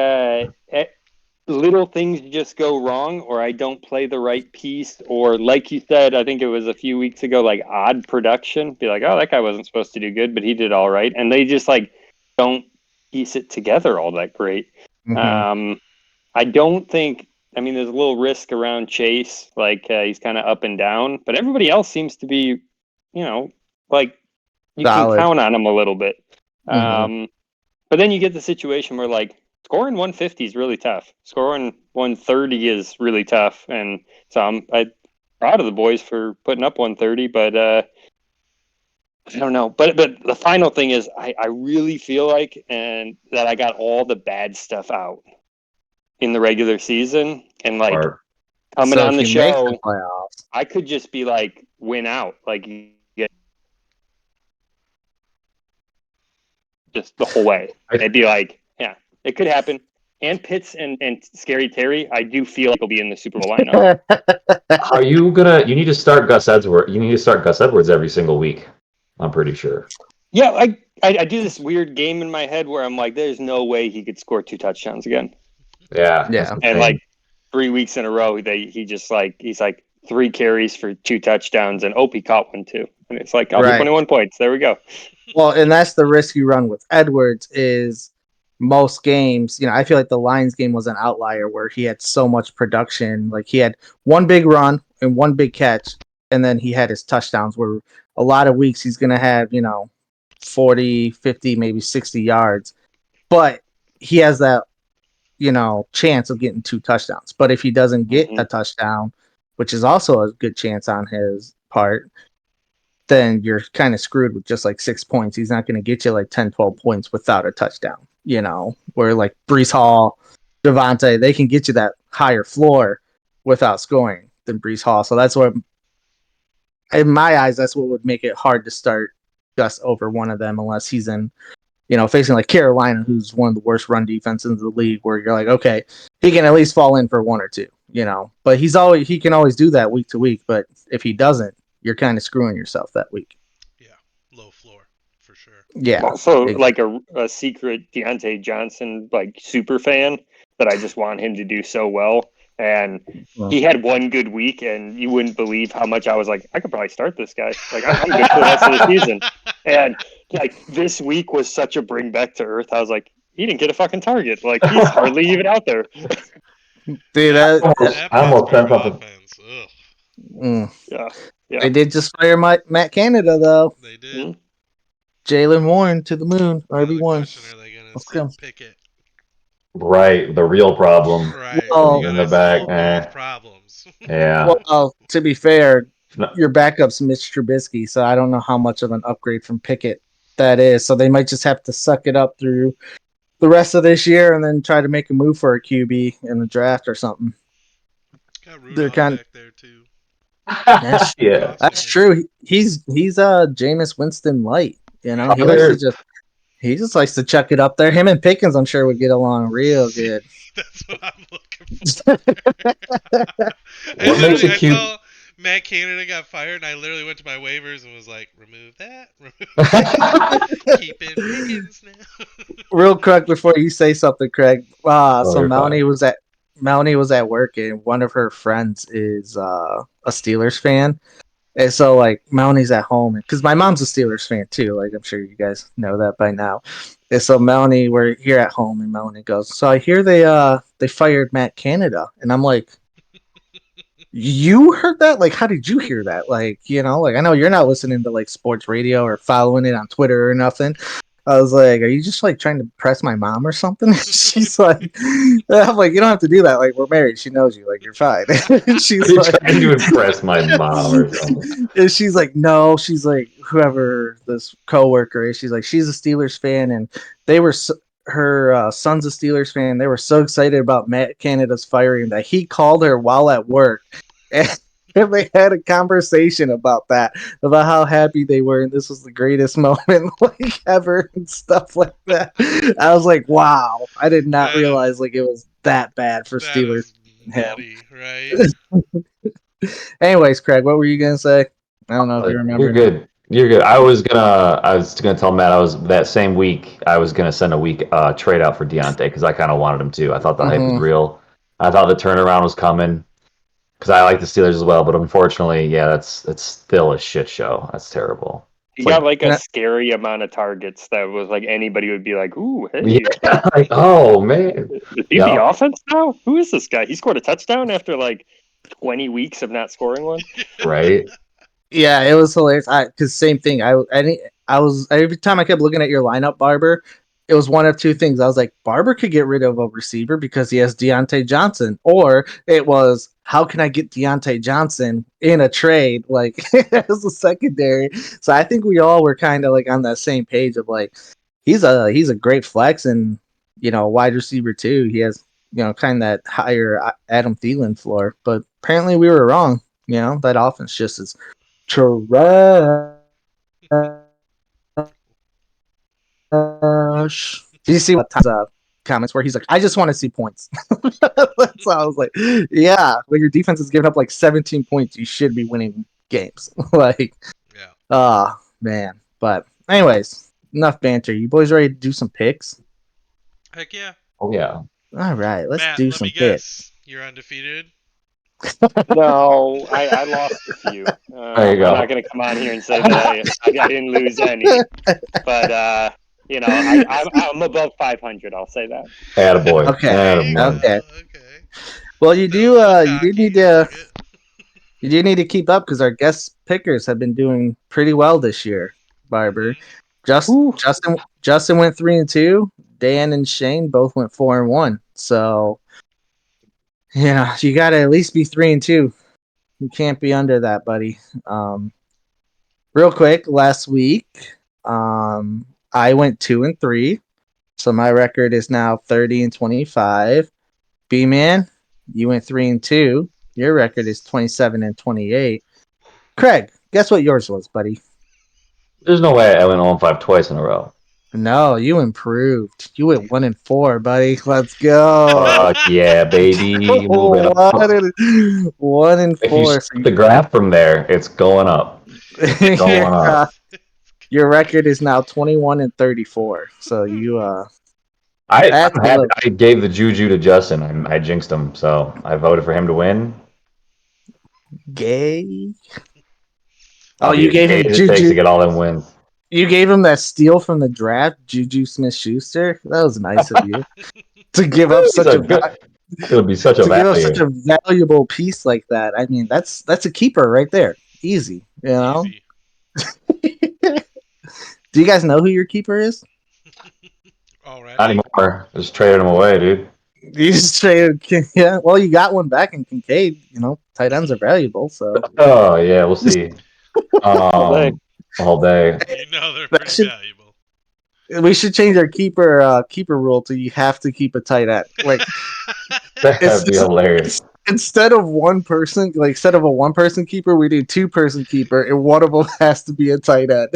little things just go wrong, or I don't play the right piece, or like you said, I think it was a few weeks ago, like odd production. Be like, oh, that guy wasn't supposed to do good, but he did all right, and they just like don't piece it together all that great. Mm-hmm. I don't think. I mean, there's a little risk around Chase, like he's kind of up and down, but everybody else seems to be, like you solid. Can count on them a little bit. Mm-hmm. But then you get the situation where like scoring 150 is really tough. Scoring 130 is really tough, and so I'm proud of the boys for putting up 130. But I don't know. But the final thing is, I really feel like that I got all the bad stuff out in the regular season, and like coming on the show, I could just be like win out, like just the whole way. I'd be like, yeah, it could happen. and Pitts and Scary Terry, I do feel like he'll be in the Super Bowl lineup. Are you gonna? You need to start Gus Edwards. You need to start Gus Edwards every single week. I'm pretty sure. Yeah, I do this weird game in my head where I'm like, there's no way he could score 2 touchdowns again. Yeah. Yeah. And like 3 weeks in a row, he's like 3 carries for 2 touchdowns, and he caught one too. And it's like, I'll be 21 points. There we go. Well, and that's the risk you run with Edwards is most games, I feel like the Lions game was an outlier where he had so much production. Like he had one big run and one big catch, and then he had his touchdowns where a lot of weeks he's going to have, 40, 50, maybe 60 yards. But he has that, chance of getting 2 touchdowns. But if he doesn't get a touchdown, which is also a good chance on his part, then you're kind of screwed with just like 6 points. He's not going to get you like 10, 12 points without a touchdown, where like Breece Hall, Devontae, they can get you that higher floor without scoring than Breece Hall. So that's what, in my eyes, that's what would make it hard to start Gus over one of them unless he's in, facing like Carolina, who's one of the worst run defenses in the league, where you're like, okay, he can at least fall in for 1 or 2, but he can always do that week to week. But if he doesn't, you're kind of screwing yourself that week. Yeah, low floor for sure. Yeah. Also, like a secret Deontay Johnson like super fan that I just want him to do so well. And he had one good week, and you wouldn't believe how much I was like, I could probably start this guy. Like I'm good for the rest of the season. And like this week was such a bring back to earth. I was like, he didn't get a fucking target. Like he's hardly even out there. Dude, I almost sent something. Yeah. They did just fire Matt Canada though. They did. Jalen Warren to the moon. RB1. Are they gonna pick it? Right, the real problem. Right. In the back. Both problems. Yeah. Well, to be fair, your backup's Mitch Trubisky, so I don't know how much of an upgrade from Pickett that is. So they might just have to suck it up through the rest of this year and then try to make a move for a QB in the draft or something. Got Rudolph back there too. That's true. He's Jameis Winston light. He just likes to chuck it up there. Him and Pickens, I'm sure, would get along real good. That's what I'm looking for. What makes it cute? Matt Canada got fired, and I literally went to my waivers and was like, remove that. Keep in Pickens now. Real quick before you say something, Craig. So Melanie was at work, and one of her friends is a Steelers fan. And so, like, Melanie's at home, because my mom's a Steelers fan, too. Like, I'm sure you guys know that by now. And so, Melanie, we're here at home, and Melanie goes, so I hear they fired Matt Canada. And I'm like, you heard that? Like, how did you hear that? Like, I know you're not listening to, like, sports radio or following it on Twitter or nothing. I was like, are you just like trying to press my mom or something? She's like, I'm like, you don't have to do that. Like, we're married. She knows you. Like, you're fine. She's like, trying to impress my mom or something. And she's like, no. She's like, whoever this coworker is, she's like, she's a Steelers fan, and her son's a Steelers fan. They were so excited about Matt Canada's firing that he called her while at work. And they had a conversation about that, about how happy they were, and this was the greatest moment like ever, and stuff like that. I was like, wow, I did not realize like it was that bad for Steelers. Nutty, right? Anyways, Craig, what were you gonna say? I don't know if you remember. You're good. I was gonna tell Matt that same week I was gonna send a week trade out for Deontay because I kind of wanted him to. I thought the hype was real. I thought the turnaround was coming. Because I like the Steelers as well, but unfortunately, it's still a shit show. That's terrible. He got like a scary amount of targets that was like anybody would be like, ooh, hey. Yeah, like, oh, man. Is he the offense now? Who is this guy? He scored a touchdown after like 20 weeks of not scoring one? Right? Yeah, it was hilarious. Because same thing. I was every time I kept looking at your lineup, Barber, it was one of two things. I was like, Barber could get rid of a receiver because he has Deontay Johnson. Or it was, how can I get Deontay Johnson in a trade? Like, as a secondary. So I think we all were kind of like on that same page of like, he's a great flex and, wide receiver too. He has, kind of that higher Adam Thielen floor. But apparently we were wrong. That offense just is trash. Do you see what comments where he's like, I just want to see points. So I was like, yeah, when your defense is giving up like 17 points, you should be winning games. Like, Yeah. man. But anyways, enough banter. You boys ready to do some picks? Heck yeah. Oh yeah. All right, let's Matt, do let some me picks. guess. You're undefeated. No, I lost a few. There you go. I'm not going to come on here and say that I didn't lose any, but you know, I'm above 500. I'll say that. Attaboy. Okay. There you Attaboy. go. Okay. Okay. Well, you Still a little do cocky, need I to like it. you do need to keep up because our guest pickers have been doing pretty well this year. Barber, Ooh. Justin went 3-2. Dan and Shane both went 4-1. So, you got to at least be 3-2. You can't be under that, buddy. Real quick, last week, I went 2-3, so my record is now 30-25. B man, you went 3-2. Your record is 27-28. Craig, guess what yours was, buddy? There's no way I went 0-5 twice in a row. No, you improved. You went 1-4, buddy. Let's go. Fuck yeah, baby. Moving up. 1-4. If you the graph from there, it's going up. It's going up. Your record is now 21-34. So you I'm that's a happy. little I gave the juju to Justin. I jinxed him, so I voted for him to win. gay. I'll Oh, be you as gave gay him as it takes Juju. to get all them wins. You gave him that steal from the draft, Juju Smith-Schuster. That was nice of you to give up such a It would be such a to give up such value. a valuable piece like that. I mean, that's a keeper right there. Easy, you know. Easy. Do you guys know who your keeper is? Already. Not anymore. Just traded him away, dude. You just traded, yeah. Well, you got one back in Kincaid. You know, tight ends are valuable, so Oh yeah, we'll see. day. All day. You know they're That pretty should- valuable. we should change our keeper rule to you have to keep a tight end. Like That'd be hilarious. instead of one person, like instead of a one-person keeper, we do two-person keeper, and one of them has to be a tight end.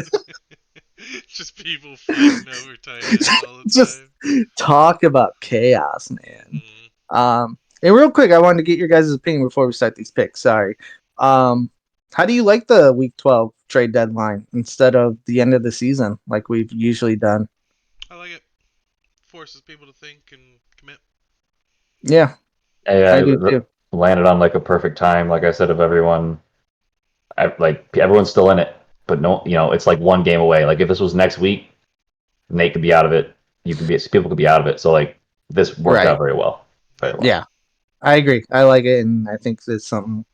Just people fighting over tight ends all the Just- time. Talk about chaos, man. Mhm. And real quick, I wanted to get your guys' opinion before we start these picks. Sorry. How do you like the Week 12 trade deadline instead of the end of the season like we've usually done? I like it. Forces people to think and commit. Yeah, Yeah, I do too. landed on like a perfect time. Like I said, of everyone, everyone's still in it, but no, it's like one game away. Like if this was next week, Nate could be out of it. People could be out of it. So like this worked Right. out very well. Very well. Yeah, I agree. I like it, and I think it's something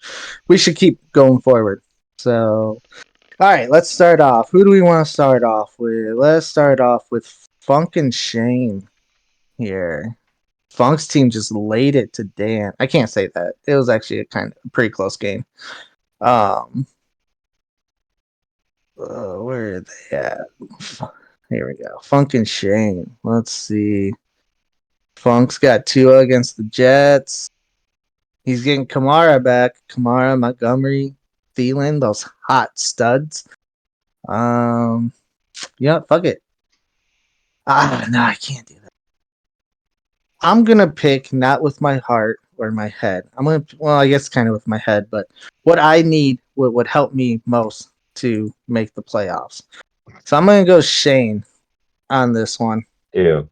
we should keep going forward. So, all right, let's start off. Who do we want to start off with? Let's start off with Funk and Shane here. Funk's team just laid it to Dan. I can't say that. It was actually a pretty close game. Where are they at? Here we go. Funk and Shane. Let's see. Funk's got Tua against the Jets. He's getting Kamara back. Kamara, Montgomery, Thielen, those hot studs. Yeah, fuck it. No, I can't do that. I'm gonna pick not with my heart or my head. I guess kind of with my head, but what I need would help me most to make the playoffs. So I'm gonna go Shane on this one. Ew.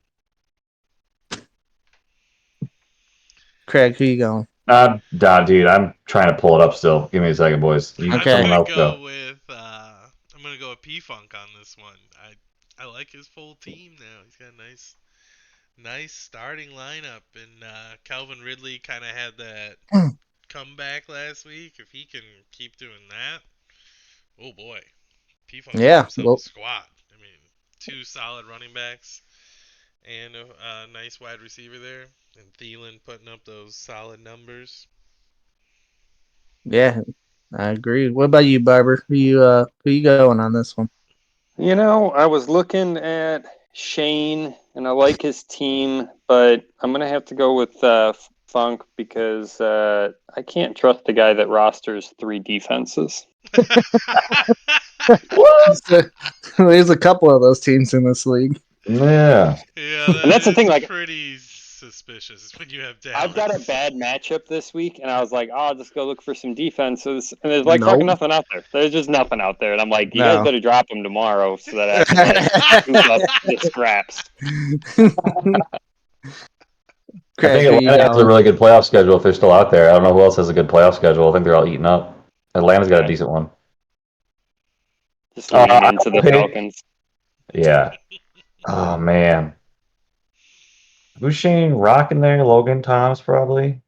Craig, who you going? Dude, I'm trying to pull it up still. Give me a second, boys. Okay. I'm Someone gonna else go go. with I'm gonna go with P Funk on this one. I like his full team now. He's got a nice starting lineup, and Calvin Ridley kind of had that comeback last week. If he can keep doing that, oh boy, P Funk Yeah, got himself well- a squad. I mean, 2 solid running backs and a nice wide receiver there, and Thielen putting up those solid numbers. Yeah, I agree. What about you, Barber? Who you going on this one? You know, I was looking at Shane, and I like his team, but I'm going to have to go with Funk because I can't trust the guy that rosters 3 defenses. There's a couple of those teams in this league. Yeah. Yeah, And that's the thing, like, pretty suspicious when you have Dallas. I've got a bad matchup this week, and I was like, oh, I'll just go look for some defenses. And there's like Nope. fucking nothing out there. There's just nothing out there. And I'm like, you No. guys better drop them tomorrow so that I can like scoop up the scraps. I think Atlanta has a really good playoff schedule if they're still out there. I don't know who else has a good playoff schedule. I think they're all eaten up. Atlanta's got a decent one. Just lean into the Falcons. Yeah. Oh man. Who's Shane Rock in there? Logan Thomas probably.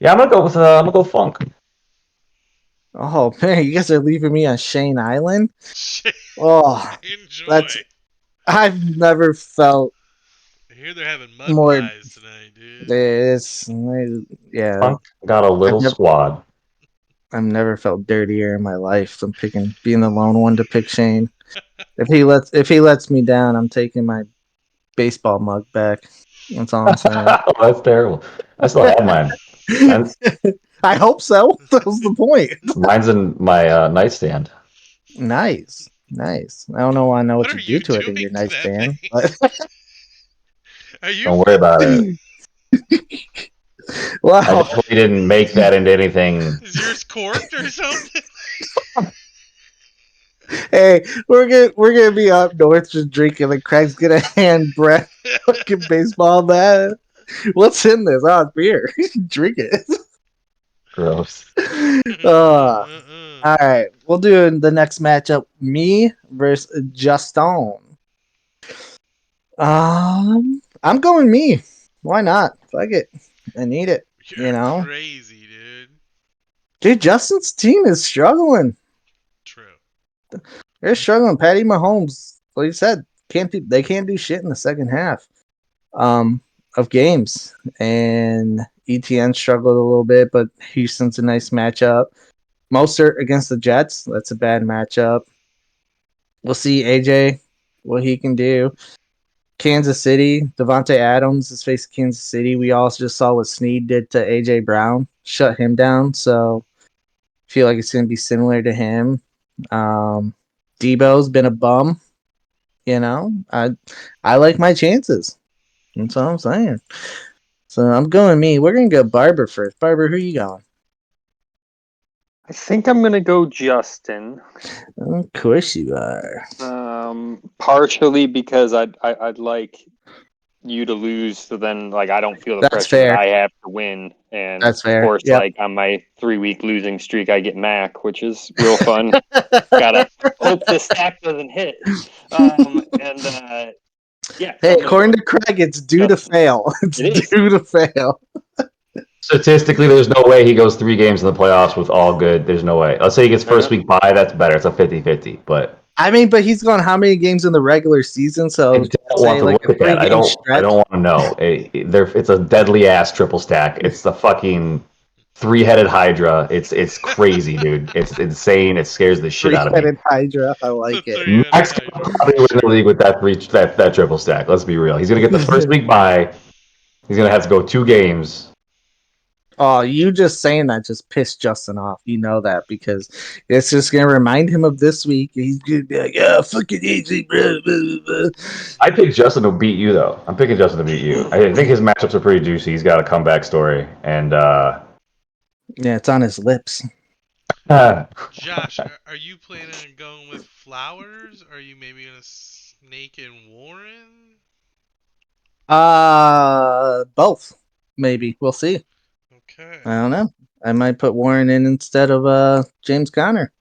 Yeah, I'm gonna go Funk. Oh man, you guys are leaving me on Shane Island. Oh, Enjoy. I've never felt. I hear they're having mud pies tonight, dude. Yeah. Funk got a little squad. I've never felt dirtier in my life than being the lone one to pick Shane. If he lets me down, I'm taking my baseball mug back. That's all I'm saying. That's terrible. I still have mine. I hope so. That was the point. Mine's in my nightstand. Nice. I don't know why I know what to do to it in your nightstand. Don't worry about it. Wow. I definitely didn't make that into anything. Is yours corked or something? Hey, we're gonna be up north just drinking, and Craig's gonna hand Brett fucking baseball bat. What's in this? Oh, it's beer. Drink it. Gross. All right, we'll do the next matchup: me versus Justin. I'm going me. Why not? Fuck it. I need it. You're crazy, dude. Dude, Justin's team is struggling. True. They're struggling. Patty Mahomes, like you said, they can't do shit in the second half of games. And ETN struggled a little bit, but Houston's a nice matchup. Mostert against the Jets, that's a bad matchup. We'll see AJ, what he can do. Kansas City, Devontae Adams is facing Kansas City. We also just saw what Snead did to AJ Brown, shut him down. So I feel like it's going to be similar to him. Debo's been a bum. I like my chances. That's all I'm saying. So I'm going me. We're going to go Barber first. Barber, who you going? I think I'm gonna go Justin. Of course you are. Partially because I'd like you to lose, so then like I don't feel the That's pressure fair. that I have to win. And That's fair. Of course, Yep. like on my 3-week losing streak, I get Mac, which is real fun. Gotta hope the stack doesn't hit. Yeah. Hey, according to Craig, it's due to fail. It's due to fail. Statistically, there's no way he goes 3 games in the playoffs with all good. There's no way. Let's say he gets first week bye. That's better. It's a 50-50. But I mean, but he's gone how many games in the regular season? So I don't want to look at that. I don't want to know. It's a deadly ass triple stack. It's the fucking 3-headed Hydra. It's crazy, dude. It's insane. It scares the shit out of me. 3-headed Hydra. I like it. Max probably win the league with that triple stack. Let's be real. He's gonna get the first week bye. He's gonna have to go 2 games. Oh, you just saying that just pissed Justin off. You know that because it's just gonna remind him of this week. He's gonna be like, "Yeah, fucking easy." Blah, blah, blah. I picked Justin to beat you, though. I'm picking Justin to beat you. I think his matchups are pretty juicy. He's got a comeback story, and yeah, it's on his lips. Josh, are you planning on going with Flowers? Or are you maybe gonna snake in Warren? Both. Maybe we'll see. Okay. I don't know. I might put Warren in instead of James Conner.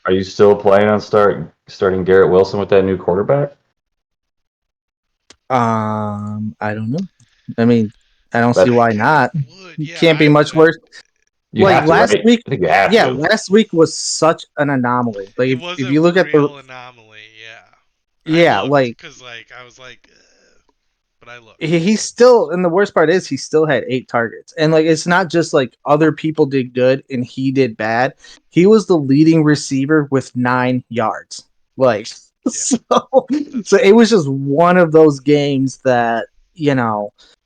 Are you still planning on starting Garrett Wilson with that new quarterback? I don't know. I mean, I don't see why not. Yeah, Can't be much worse. You like have to, last right? week, I think you have yeah, to. last week was such an anomaly. Like if you look at the anomaly, yeah, like because I was like, but I looked. He's still, and the worst part is he still had 8 targets, and like it's not just like other people did good and he did bad. He was the leading receiver with 9 yards. Like so it was just one of those games that and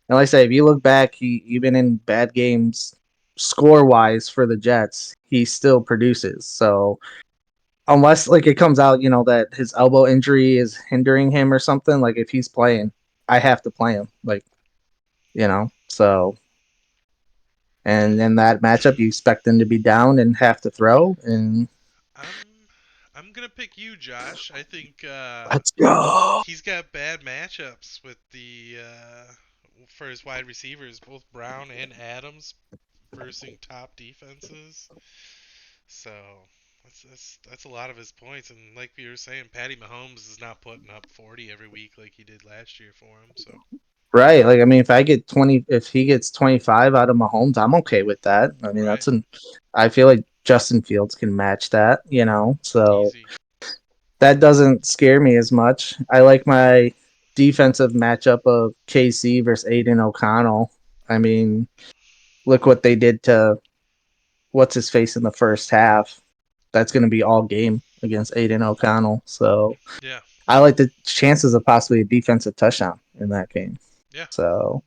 like I say, if you look back, even in bad games score wise for the Jets, he still produces. So unless like it comes out, that his elbow injury is hindering him or something. Like if he's playing, I have to play him. Like, so. And in that matchup, you expect them to be down and have to throw. And I'm gonna pick you, Josh. I think let's go. he's got bad matchups with the for his wide receivers, both Brown and Adams, versing top defenses. So that's a lot of his points. And like we were saying, Patty Mahomes is not putting up 40 every week like he did last year for him. So Right. Like, I mean, if he gets 25 out of Mahomes, I'm okay with that. I mean, right, I feel like Justin Fields can match that, so easy. that doesn't scare me as much. I like my defensive matchup of KC versus Aiden O'Connell. I mean, look what they did to what's his face in the first half. That's going to be all game against Aiden O'Connell. So Yeah, I like the chances of possibly a defensive touchdown in that game. yeah. So,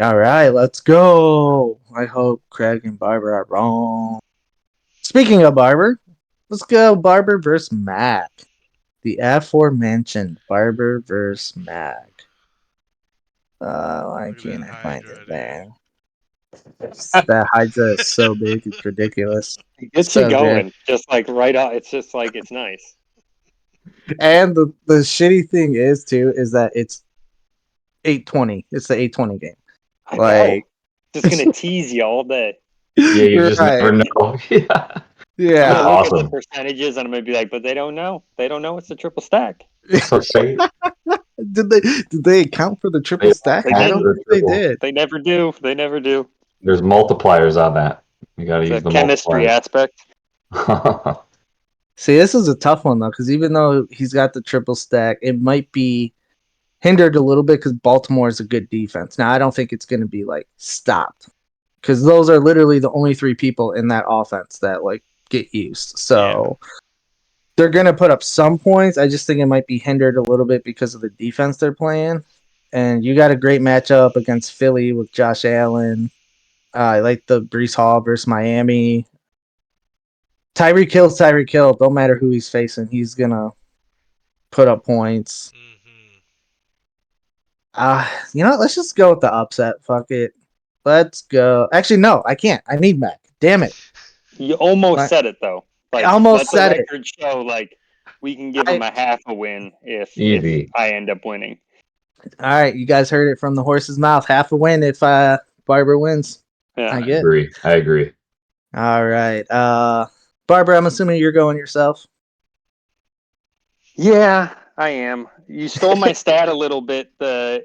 all right, let's go. I hope Craig and Barber are wrong. Speaking of Barber, let's go Barber versus Mac. The aforementioned Barber versus Mac. Why Look at can't that I find Hydra it, there. man? That Hydra is so big, it's ridiculous. It gets you So good. going, just like right out. It's just like it's nice. And the shitty thing is too is that it's 8:20. It's the 8:20 game. I know. Like Just gonna tease you all day. Yeah, you just never right. know. Yeah. I'm Yeah. gonna look at the Awesome. percentages and I'm gonna be like, but they don't know. They don't know it's a triple stack. So say Did they account for the triple they stack? They I have don't didn't. the think they triple. did. They never do. They never do. There's multipliers on that. You got to It's a use the chemistry multipliers. aspect. See, this is a tough one though, because even though he's got the triple stack, it might be hindered a little bit because Baltimore is a good defense. Now, I don't think it's going to be like stopped because those are literally the only three people in that offense that like get used. So they're going to put up some points. I just think it might be hindered a little bit because of the defense they're playing. And you got a great matchup against Philly with Josh Allen. I like the Brees Hall versus Miami. Tyreek Hill's Tyreek Hill. Don't matter who he's facing. He's going to put up points. Let's just go with the upset. Fuck it. Let's go. Actually, no, I can't. I need Mac. Damn it. You almost Right. said it though. I Like almost let the said it. record show like we can give I- them a half a win if Easy. I end up winning. All right, you guys heard it from the horse's mouth. Half a win if Barber wins. Yeah. I I get. agree. I agree. All right. Barbara, I'm assuming you're going yourself. Yeah, I am. You stole my stat a little bit. I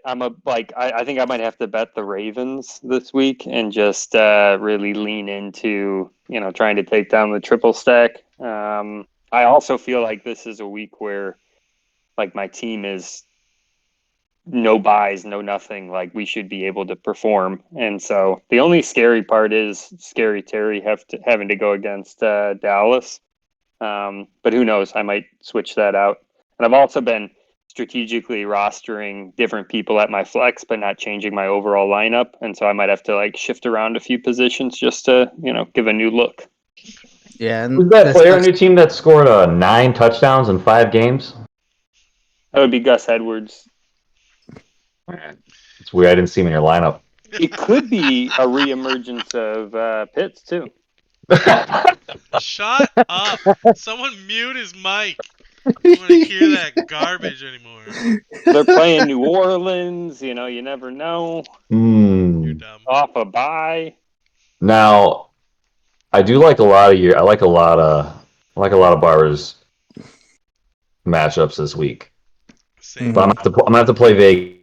think I might have to bet the Ravens this week and just really lean into trying to take down the triple stack. I also feel like this is a week where like my team is no buys, no nothing. Like we should be able to perform, and so the only scary part is scary Terry having to go against Dallas. But who knows? I might switch that out. And I've also been strategically rostering different people at my flex, but not changing my overall lineup. And so I might have to like shift around a few positions just to, give a new look. Yeah. And Who's that player on your team that scored 9 touchdowns in 5 games? That would be Gus Edwards. It's weird. I didn't see him in your lineup. It could be a reemergence of Pitts too. Shut up! Someone mute his mic. I don't want to hear that garbage anymore. They're playing New Orleans. You never know. You're dumb. Off a bye. Now, I do like a lot of I like a lot of Barber's matchups this week. Same. But I'm gonna have to play Vegas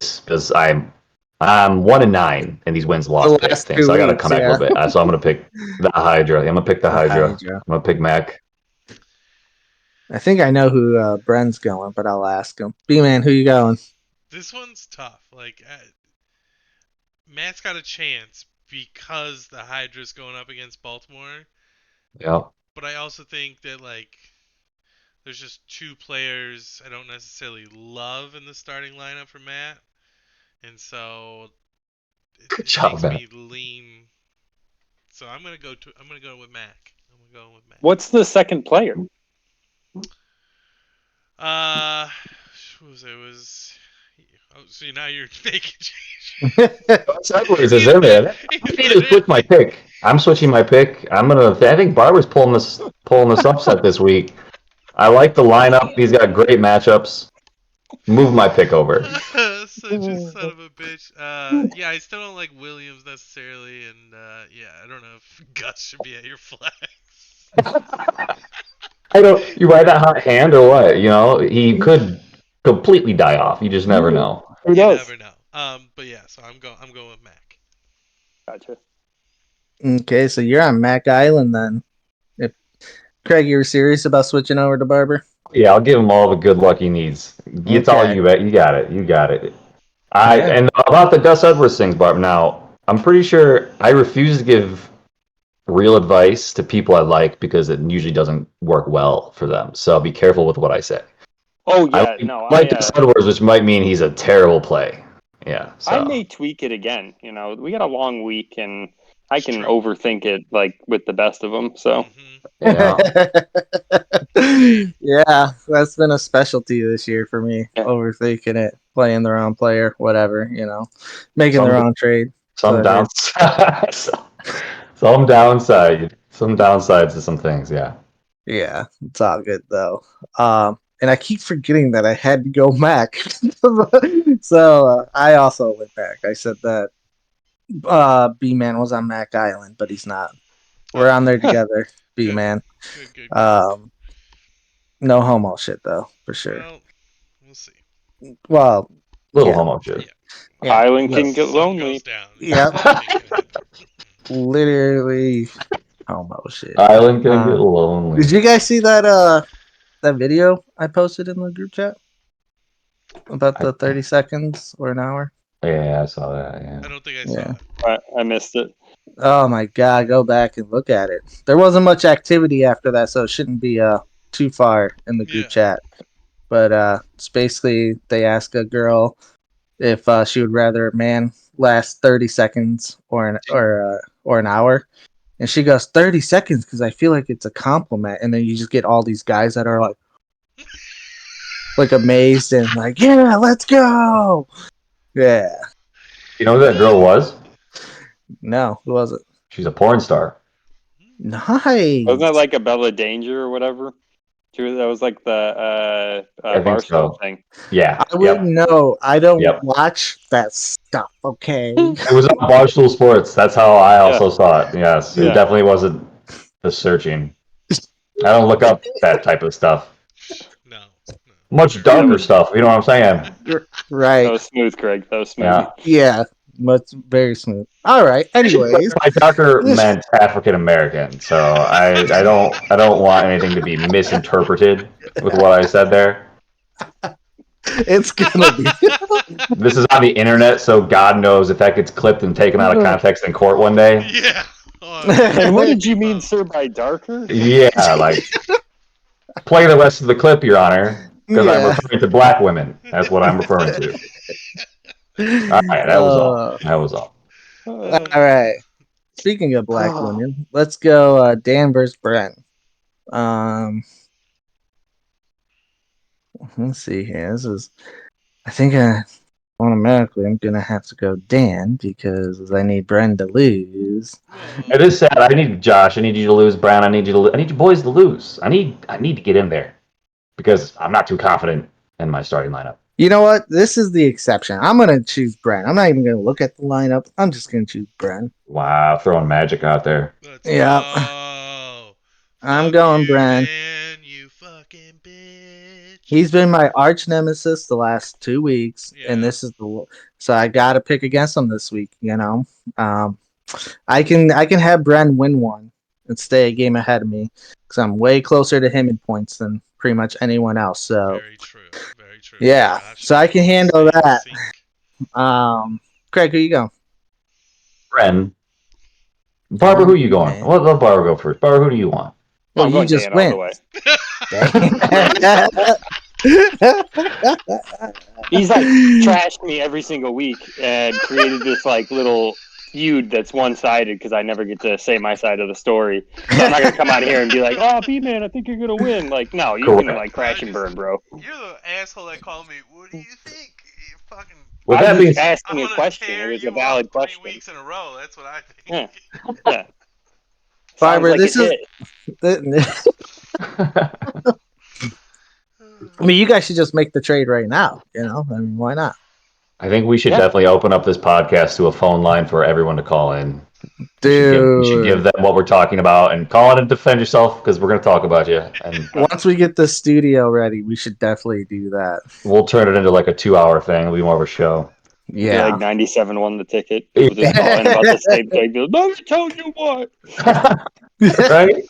because I'm 1-9 in these wins loss The pick last thing. 2 So I got to weeks, come back a little bit. So I'm gonna pick the Hydra. I'm gonna pick the Hydra. I'm gonna pick Mac. I think I know who Bren's going, but I'll ask him. B-Man, who you going? This one's tough. Like, Matt's got a chance because the Hydra's going up against Baltimore. Yeah. But I also think that, like, there's just 2 players I don't necessarily love in the starting lineup for Matt. And so Good it job, makes man. me lean So I'm gonna go with Mac. What's the second player? What was it? Oh, see, now you're making change. Sideways is in there. I need to switch my pick. I'm switching my pick. I think Barber's pulling this upset this week. I like the lineup. He's got great matchups. Move my pick over. Such a son of a bitch. Yeah, I still don't like Williams necessarily, and yeah, I don't know if Gus should be at your flags. I don't. You ride that hot hand or what? You know, he could completely die off. You just never know. Who You knows? never know. But yeah, so I'm going with Mac. Gotcha. Okay, so you're on Mac Island then. If Craig, you were serious about switching over to Barber? Yeah, I'll give him all the good luck he needs. It's all Okay. you. You got it. You got it. Yeah. And about the Gus Edwards things, Barb. Now, I'm pretty sure I refuse to give real advice to people I like because it usually doesn't work well for them. So be careful with what I say. Oh yeah, I like Gus Edwards, which might mean he's a terrible play. Yeah. So. I may tweak it again. You know, we got a long week, and I can True. overthink it like with the best of them. So Mhm. Yeah, that's been a specialty this year for me. Yeah. Overthinking it, playing the wrong player, whatever, making the wrong trade. Some downsides. Some downsides to some things. Yeah. Yeah, it's all good though. And I keep forgetting that I had to go Mac. So I also went back. I said that B-Man was on Mac Island, but he's not. We're on there together, B-Man. Good. No homo shit though, for sure. Well, we'll see. Well, Little yeah. homo shit. Yeah. Island can get Sun lonely. goes down. Yep. Literally homo shit. Island can get lonely. Did you guys see that video I posted in the group chat about the 30 seconds or an hour? Yeah, I saw that. Yeah. I don't think I saw it. I missed it. Oh my god, go back and look at it. There wasn't much activity after that, so it shouldn't be too far in the group chat. But it's basically they ask a girl if she would rather a man last 30 seconds or an hour. And she goes 30 seconds because I feel like it's a compliment. And then you just get all these guys that are like amazed and like, yeah, let's go. Yeah. You know who that girl was? No, who was it? She's a porn star. Nice. Wasn't that like a Bella Danger or whatever? That was like the I think Barstool so. thing. Yeah. I wouldn't know. I don't Yep. watch that stuff, okay? It was on Barstool Sports. That's how I also saw it. Yes. It Yeah. definitely wasn't the searching. I don't look up that type of stuff. No. Much darker stuff. You know what I'm saying? That Right. was smooth, Craig. That was smooth. Yeah. Yeah. Very smooth. All right. Anyways. My darker meant African American, so I don't want anything to be misinterpreted with what I said there. It's gonna be. This is on the internet, so God knows if that gets clipped and taken out of context in court one day. Yeah. Oh, And what did you mean, sir, by darker? Yeah, like play the rest of the clip, Your Honor, because I'm referring to black women. That's what I'm referring to. All right, that was all. That was all. All right. Speaking of black women, let's go Dan versus Brent. Let's see here. I think automatically I'm gonna have to go Dan because I need Brent to lose. It is sad. I need Josh. I need you to lose, Brown. I need you boys to lose. I need to get in there because I'm not too confident in my starting lineup. You know what? This is the exception. I'm gonna choose Brent. I'm not even gonna look at the lineup. I'm just gonna choose Brent. Wow, throwing magic out there. I'm going Brent. Man, you fucking bitch. He's been my arch nemesis the last 2 weeks, and this is so I got to pick against him this week. I can have Brent win one and stay a game ahead of me because I'm way closer to him in points than pretty much anyone else. So very true. Yeah, so I can handle that. Craig, who you go? Brent. Barbara, who you going? Let Barbara go first. Barbara, who do you want? Well, you just win. He's like trashed me every single week and created this like little feud that's one-sided because I never get to say my side of the story. So I'm not gonna come out here and be like, "Oh, B-Man, I think you're gonna win." Like, no, you can like crash and burn, bro. You're the asshole that called me. What do you think? You fucking. With I that was being just said, asking I'm a gonna question. tear It was a you up valid 3 question. weeks in a row. That's what I Yeah, think. yeah. Sounds Fiber, like this it is. hit. I mean, you guys should just make the trade right now. I mean, why not? I think we should Yeah. definitely open up this podcast to a phone line for everyone to call in. We should give Dude, them what we're talking about and call in and defend yourself because we're going to talk about you. And once we get the studio ready, we should definitely do that. we'll turn it into like a 2 hour thing. It'll be more of a show. It'd be like Yeah. 97 won the ticket. People just call in about the same thing. Be like, let me tell you what. Right?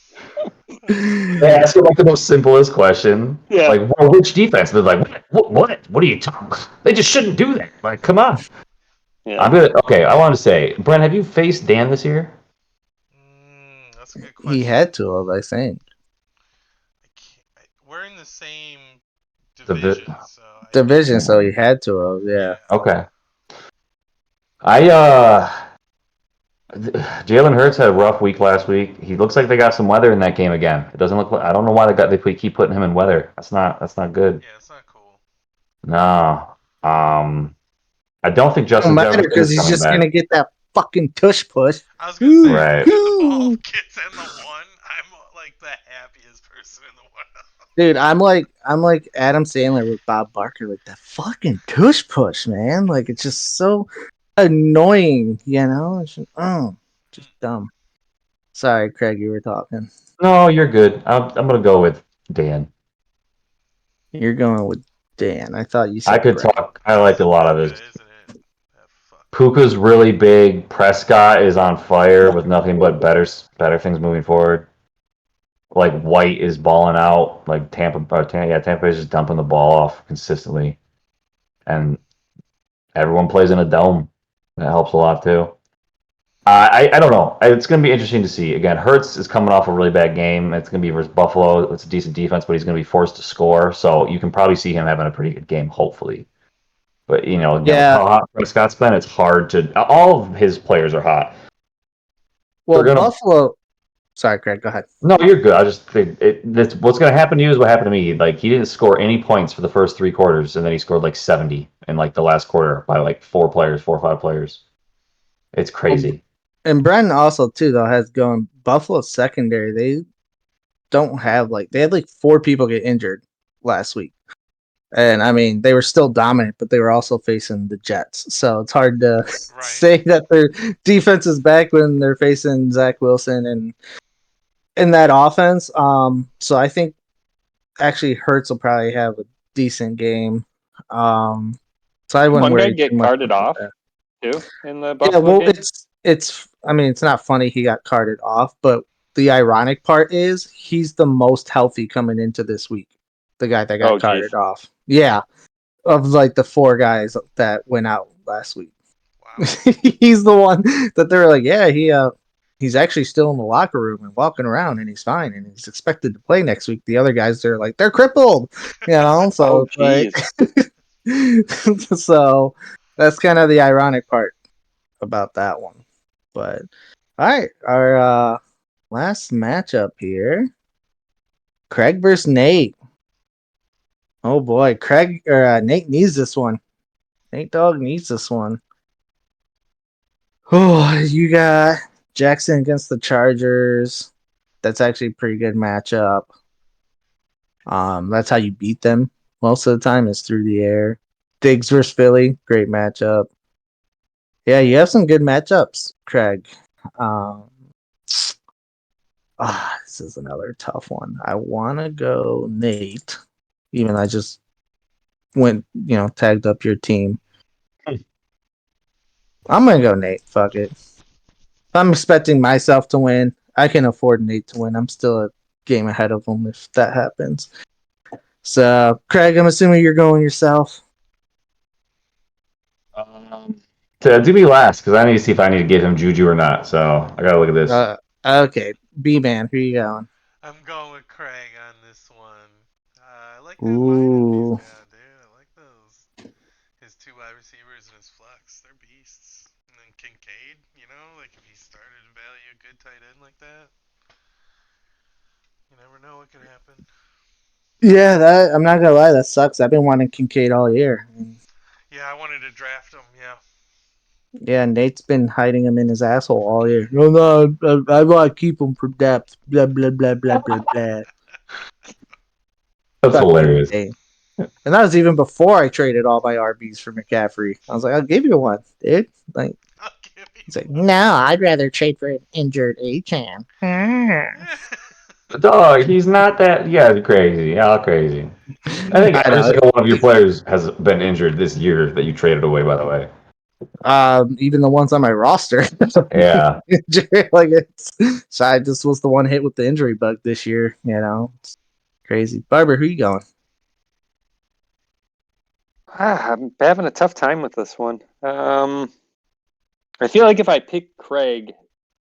They ask them like the most simplest question. Yeah. Like, well, which defense? They're like, what are you talking? They just shouldn't do that. Like, come on. Yeah. Okay, I want to say, Brent, have you faced Dan this year? That's a good question. He had to have, I think. We're in the same Divi- division, so Division, so he had to have, yeah. Okay. Jalen Hurts had a rough week last week. He looks like they got some weather in that game again. It doesn't look like, I don't know why they keep putting him in weather. That's not good. Yeah, it's not cool. No. I don't think Don't Justin matter Jefferson because is he's coming just back. gonna get that fucking tush push. I was gonna say, Right. if the ball gets in the one, I'm like the happiest person in the world. Dude, I'm like Adam Sandler with Bob Barker, like that fucking tush push, man. Like it's just so annoying, It's just dumb. Sorry, Craig, you were talking. No, you're good. I'm going to go with Dan. You're going with Dan. I thought you said I could Brett. talk. I like a lot of Puka, his. isn't it? That fuck. Puka's really big. Prescott is on fire with nothing but better things moving forward. Like White is balling out. Like Tampa is just dumping the ball off consistently, and everyone plays in a dome. That helps a lot too. I don't know. It's going to be interesting to see. Again, Hurts is coming off a really bad game. It's going to be versus Buffalo. It's a decent defense, but he's going to be forced to score. So you can probably see him having a pretty good game, hopefully. But again, with how hot Prescott's been, it's hard to. All of his players are hot. Well, Buffalo. Sorry, Craig. Go ahead. No, you're good. I just think what's going to happen to you is what happened to me. Like he didn't score any points for the first 3 quarters, and then he scored like 70 in like the last quarter by like 4 or 5 players. It's crazy. And Brenton also too though has gone Buffalo's secondary. They don't have they had 4 people get injured last week, and I mean they were still dominant, but they were also facing the Jets. So it's hard to say that their defense is back when they're facing Zach Wilson and in that offense. So I think actually Hurts will probably have a decent game. So I wouldn't One guy worry get too much carted about off that. too in the Buffalo game. It's I mean it's not funny he got carted off, but the ironic part is he's the most healthy coming into this week. The guy that got carted off. Yeah. Of the 4 guys that went out last week. Wow. He's the one that they're like, yeah, he's actually still in the locker room and walking around and he's fine and he's expected to play next week. The other guys they're crippled. So so that's kind of the ironic part about that one. But all right, our last matchup here. Craig versus Nate. Oh boy, Nate needs this one. Nate Dogg needs this one. Oh, you got Jackson against the Chargers. That's actually a pretty good matchup. That's how you beat them most of the time is through the air. Diggs versus Philly, great matchup. Yeah, you have some good matchups, Craig. This is another tough one. I want to go Nate, even I just went, tagged up your team. I'm going to go Nate. Fuck it. If I'm expecting myself to win, I can afford Nate to win. I'm still a game ahead of him if that happens. So, Craig, I'm assuming you're going yourself. Do me last because I need to see if I need to give him Juju or not. So I gotta look at this. Okay, B-Man, who you going? I'm going with Craig on this one. I like that Ooh. lineup he's got, dude. I like those. His 2 wide receivers and his flex. They're beasts. And then Kincaid, you know, like if he started to value a good tight end like that. You never know what could happen. Yeah, that I'm not gonna lie, that sucks. I've been wanting Kincaid all year. Yeah, I wanted to draft him. Yeah. Yeah, Nate's been hiding him in his asshole all year. No, I want to keep him for depth. Blah blah blah blah blah blah. That's Fucking hilarious. insane. And that was even before I traded all my RBs for McCaffrey. I was like, I'll give you one, dude. Like, I'll give you he's like, no, I'd rather trade for an injured Achane. Dog, he's not that. You guys are crazy. Y'all crazy. I think I every know. single one of your players has been injured this year that you traded away, by the way. Even the ones on my roster. Yeah. Like so I just was the one hit with the injury bug this year. You know, it's crazy. Barber, who you going? I'm having a tough time with this one. I feel like if I pick Craig,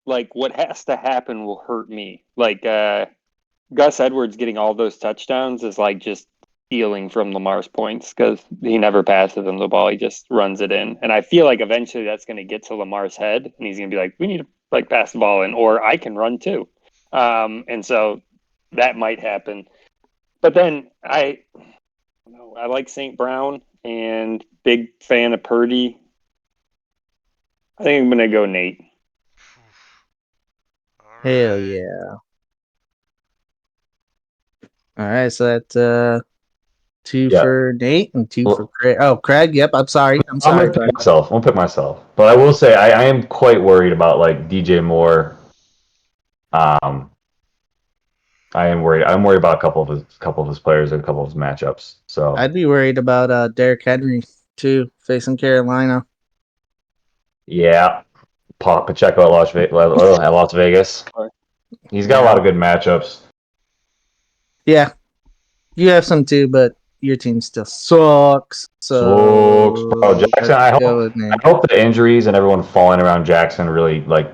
like what has to happen will hurt me. Like Gus Edwards getting all those touchdowns is like just stealing from Lamar's points because he never passes him the ball. He just runs it in. And I feel like eventually that's going to get to Lamar's head and he's going to be like, we need to like pass the ball in, or I can run too. And so that might happen. But then I like St. Brown and big fan of Purdy. I think I'm going to go Nate. Hell yeah! All right, so that's two Yeah. for Nate and two for Craig. Oh, Craig. Yep. I'm sorry. I'm sorry. I'm gonna pick myself. But I will say I am quite worried about like DJ Moore. I am worried. I'm worried about a couple of his players and a couple of his matchups. So I'd be worried about Derrick Henry too, facing Carolina. yeah, Pacheco at Las Vegas. He's got a lot of good matchups. Yeah, you have some too, but your team still sucks. So Sucks, bro. Jackson, I hope the injuries and everyone falling around Jackson really like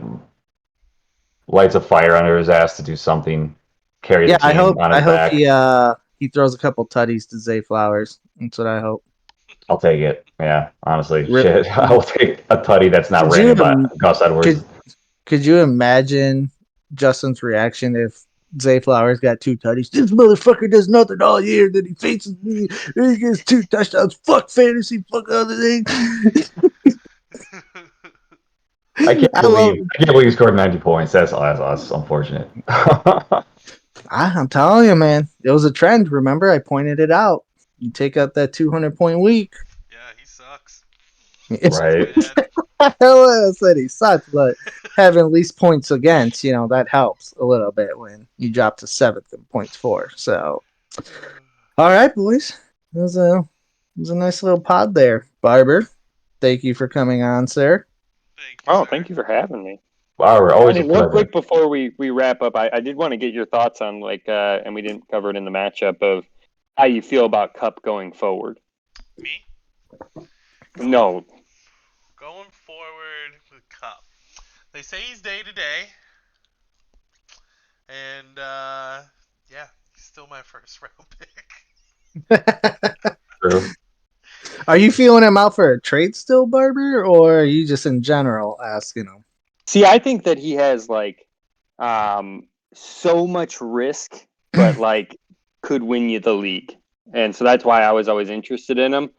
lights a fire under his ass to do something. Carry the team on his back. I hope he throws a couple tutties to Zay Flowers. That's what I hope. I'll take it. Yeah, honestly, shit. I'll take a tutty that's not ran by Gus Edwards. Could you imagine Justin's reaction if Zay Flowers got 2 tutties? This motherfucker does nothing all year. Then he faces me. Then he gets 2 touchdowns. Fuck fantasy. Fuck other things. I can't believe he scored 90 points. That's unfortunate. I'm telling you, man. It was a trend. Remember, I pointed it out. You take out that 200-point week. Yeah, he sucks. Right. I said he sucks, but having least points against, that helps a little bit when you drop to 7th in points for. So, all right, boys. It was a nice little pod there. Barber, thank you for coming on, sir. Thank you for having me. Wow, always real quick before we wrap up, I did want to get your thoughts on and we didn't cover it in the matchup of how you feel about Kupp going forward. Me? No. Going forward with Kupp. They say he's day to day. And he's still my first round pick. True. Are you feeling him out for a trade still, Barber, or are you just in general asking him? See, I think that he has so much risk, but could win you the league. And so that's why I was always interested in him.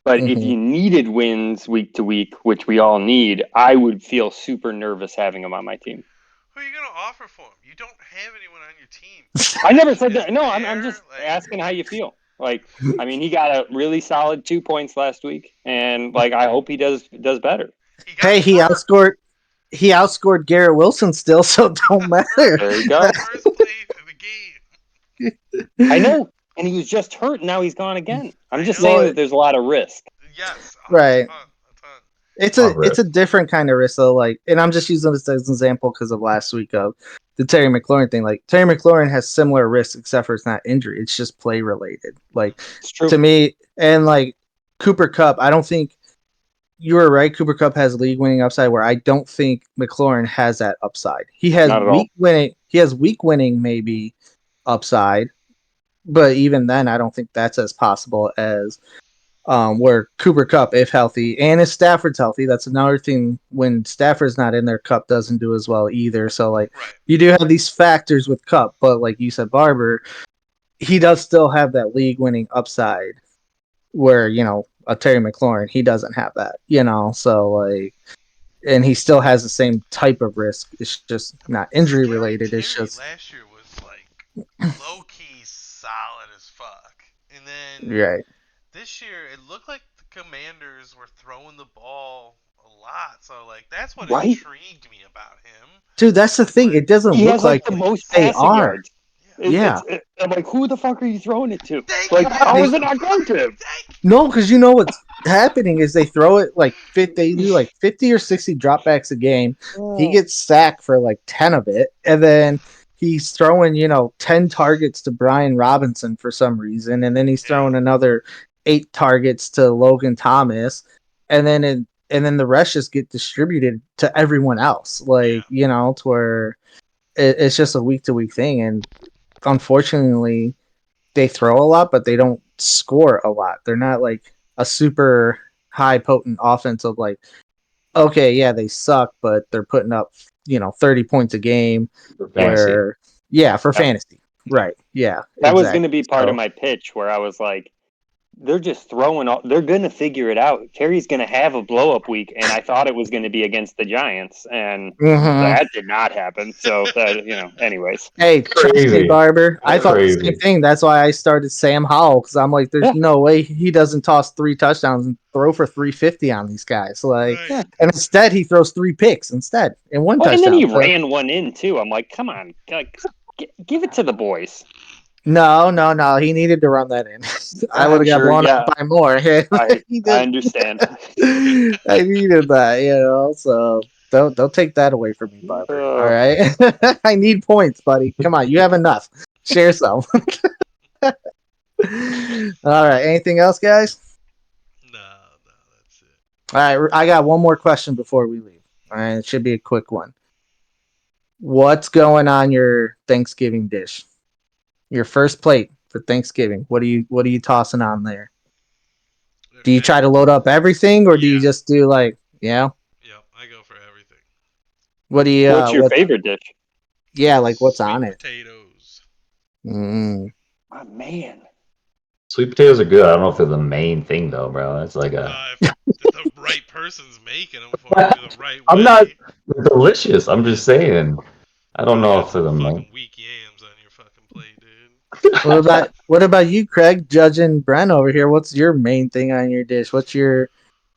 But if you needed wins week to week, which we all need, I would feel super nervous having him on my team. Who are you going to offer for him? You don't have anyone on your team. I never said that. No, I'm just asking how you feel. He got a really solid 2 points last week, and I hope he does better. He outscored Garrett Wilson still, so it don't matter. There you go. First play of the game. I know, and he was just hurt, and now he's gone again. I'm just saying that there's a lot of risk. Yes, right. It's a different kind of risk though. And I'm just using this as an example because of last week of the Terry McLaurin thing. Terry McLaurin has similar risks, except for it's not injury; it's just play related. It's true to me. And Cooper Kupp, I don't think you were right. Cooper Kupp has league winning upside, where I don't think McLaurin has that upside. He has week winning. He has week winning maybe upside, but even then, I don't think that's as possible as Where Cooper Cup, if healthy, and if Stafford's healthy, that's another thing. When Stafford's not in there, Cup doesn't do as well either. So like Right. you do have these factors with Cup, but like you said, Barber, he does still have that league winning upside where, a Terry McLaurin, he doesn't have that, so like, and he still has the same type of risk. It's just not injury related. It's Terry just last year was like low key solid as fuck, and then right. this year it looked like the Commanders were throwing the ball a lot. So like that's what Right. intrigued me about him. Dude, that's the thing. It doesn't He look has like like the most they passing are. yards. Yeah. I'm like, who the fuck are you throwing it to? Thank Like, you. how is it not going to him? No, because you know what's happening is they throw it like they do like 50 or 60 dropbacks a game. He gets sacked for like 10 of it, and then he's throwing 10 targets to Brian Robinson for some reason, and then he's throwing another 8 targets to Logan Thomas, and then the rest just get distributed to everyone else, like to where it's just a week to week thing, and unfortunately they throw a lot, but they don't score a lot. They're not like a super high potent offensive, like, okay, yeah, they suck, but they're putting up, 30 points a game. For fantasy. For fantasy. Right. Yeah. That was going to be part of my pitch where I was like, they're just throwing all, they're going to figure it out. Terry's going to have a blow up week. And I thought it was going to be against the Giants, and that did not happen. So that, anyways. Hey, crazy Barber. I thought the same thing. That's why I started Sam Howell, because I'm like, there's no way he doesn't toss 3 touchdowns and throw for 350 on these guys. Like, and instead he throws 3 picks instead and 1 touchdown. And then he ran one in too. I'm like, come on, give it to the boys. No. He needed to run that in. I would have got blown up by more. I understand. I needed that, so don't take that away from me, Barber. All right, I need points, buddy. Come on, you have enough. Share some. All right. Anything else, guys? No, that's it. All right, I got one more question before we leave. All right, it should be a quick one. What's going on your Thanksgiving dish? Your first plate for Thanksgiving. What are you tossing on there? Do you try to load up everything, or do you just do like, Yep, I go for everything. What do you? What's your favorite dish? Yeah, like what's on it? Potatoes. Oh man. Sweet potatoes are good. I don't know if they're the main thing though, bro. It's like if the right person's making them for you the right way. I'm not delicious. I'm just saying. I don't know if they're the main. Weak yams on your fucking plate, dude. What about you, Craig? Judging Brent over here, what's your main thing on your dish? What's your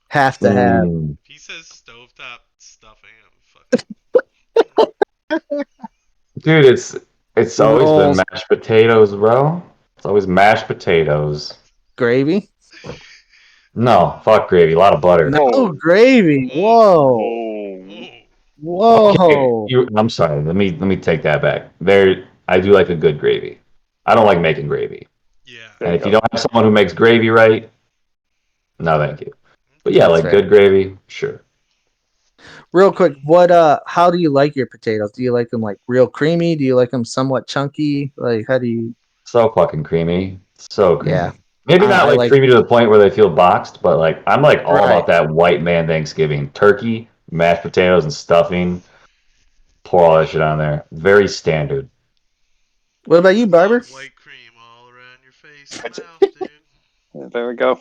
have to have? If he says stovetop stuffing, Dude, it's always been mashed potatoes, bro. It's always mashed potatoes. Gravy? No, fuck gravy. A lot of butter. No gravy. Whoa. Whoa. Okay, I'm sorry. Let me take that back. I do like a good gravy. I don't like making gravy. Yeah. And if you don't have someone who makes gravy right, no, thank you. But yeah, like good gravy, sure. Real quick, how do you like your potatoes? Do you like them like real creamy? Do you like them somewhat chunky? Like, how do you? So fucking creamy. So creamy. Yeah. Maybe not like creamy to the point where they feel boxed, but like I'm like all about that white man Thanksgiving. Turkey, mashed potatoes, and stuffing. Pour all that shit on there. Very standard. What about you, Barber? White cream all around your face and mouth, dude. There we go.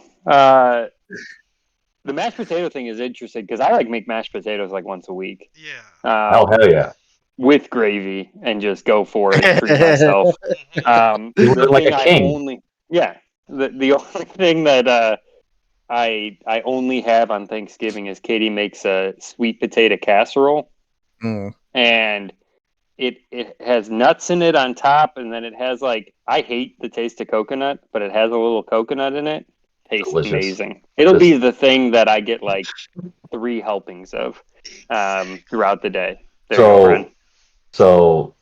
The mashed potato thing is interesting because I like make mashed potatoes like once a week. Yeah. Oh hell yeah. With gravy and just go for it, treat myself. Like a king. The only thing that I only have on Thanksgiving is Katie makes a sweet potato casserole, and it has nuts in it on top, and then it has like, I hate the taste of coconut, but it has a little coconut in it. Tastes amazing. It'll be the thing that I get like 3 helpings of throughout the day. So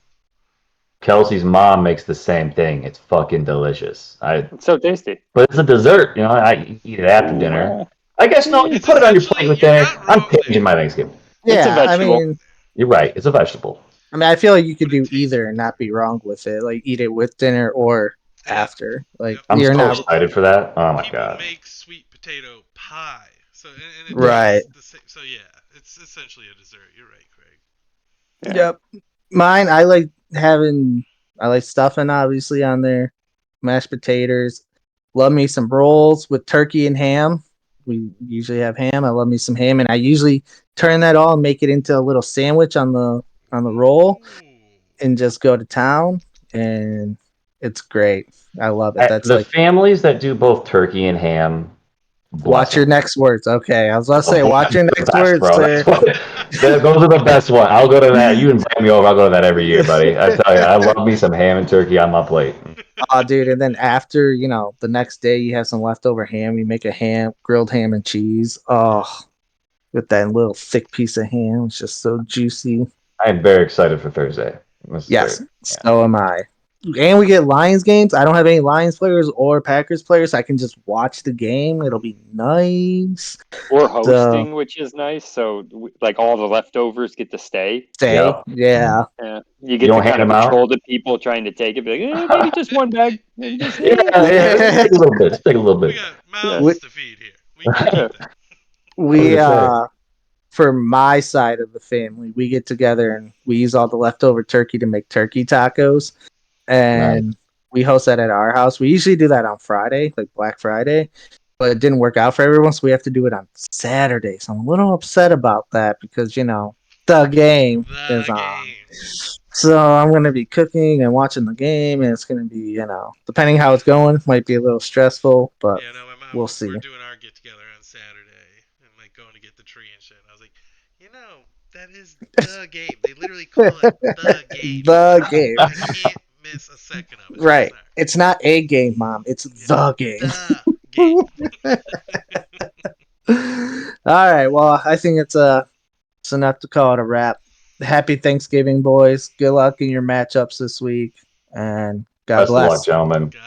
Kelsey's mom makes the same thing. It's fucking delicious. It's so tasty. But it's a dessert, I eat it after dinner. I guess no, you put it on your plate with dinner. I'm changing my Thanksgiving. Yeah, it's a vegetable. You're right. It's a vegetable. I feel like you could do either and not be wrong with it. Like eat it with dinner or after. Like I'm so excited for that. Oh my god. Make sweet potato pie. So and it Right. tastes the same. So yeah, it's essentially a dessert. You're right, Craig. Yeah. Yep. Mine, I like stuffing obviously on there, mashed potatoes. Love me some rolls with turkey and ham. We usually have ham. I love me some ham, and I usually turn that all and make it into a little sandwich on the roll, Ooh. and just go to town. And it's great. I love it. That's The like families that do both turkey and ham, bless watch your them. next words. Okay, I was gonna say watch your The next best, words, bro. sir. Those are the best ones. I'll go to that. You invite me over, I'll go to that every year, buddy. I tell you, I love me some ham and turkey on my plate. Oh, dude, and then after, the next day you have some leftover ham, you make grilled ham and cheese. Oh, with that little thick piece of ham. It's just so juicy. I am very excited for Thursday. This is great. Yes, so am I. And we get Lions games. I don't have any Lions players or Packers players. So I can just watch the game. It'll be nice. We're So, hosting, which is nice. So, like, all the leftovers get to stay. Yeah. yeah. Yeah. You You get don't to kind hand of them out? control the people trying to take it. Be like, maybe just one bag. Maybe just. Yeah, take a little bit. Take a little We bit. got mouths to feed here. We can keep that. We gonna for my side of the family, we get together and we use all the leftover turkey to make turkey tacos. And we host that at our house. We usually do that on Friday, like Black Friday, but it didn't work out for everyone, so we have to do it on Saturday. So I'm a little upset about that because the game is The on. game. So I'm gonna be cooking and watching the game, and it's gonna be, depending how it's going, might be a little stressful, but Yeah, no, my mom. we'll see. We're doing our get together on Saturday and like going to get the tree and shit. And I was like, that is the game. They literally call it the game. The game, I can't miss a second of it. right? Sorry. It's not a game, Mom. It's the game. The game. All right. Well, I think it's enough to call it a wrap. Happy Thanksgiving, boys. Good luck in your matchups this week, and God Best of luck, bless. gentlemen. God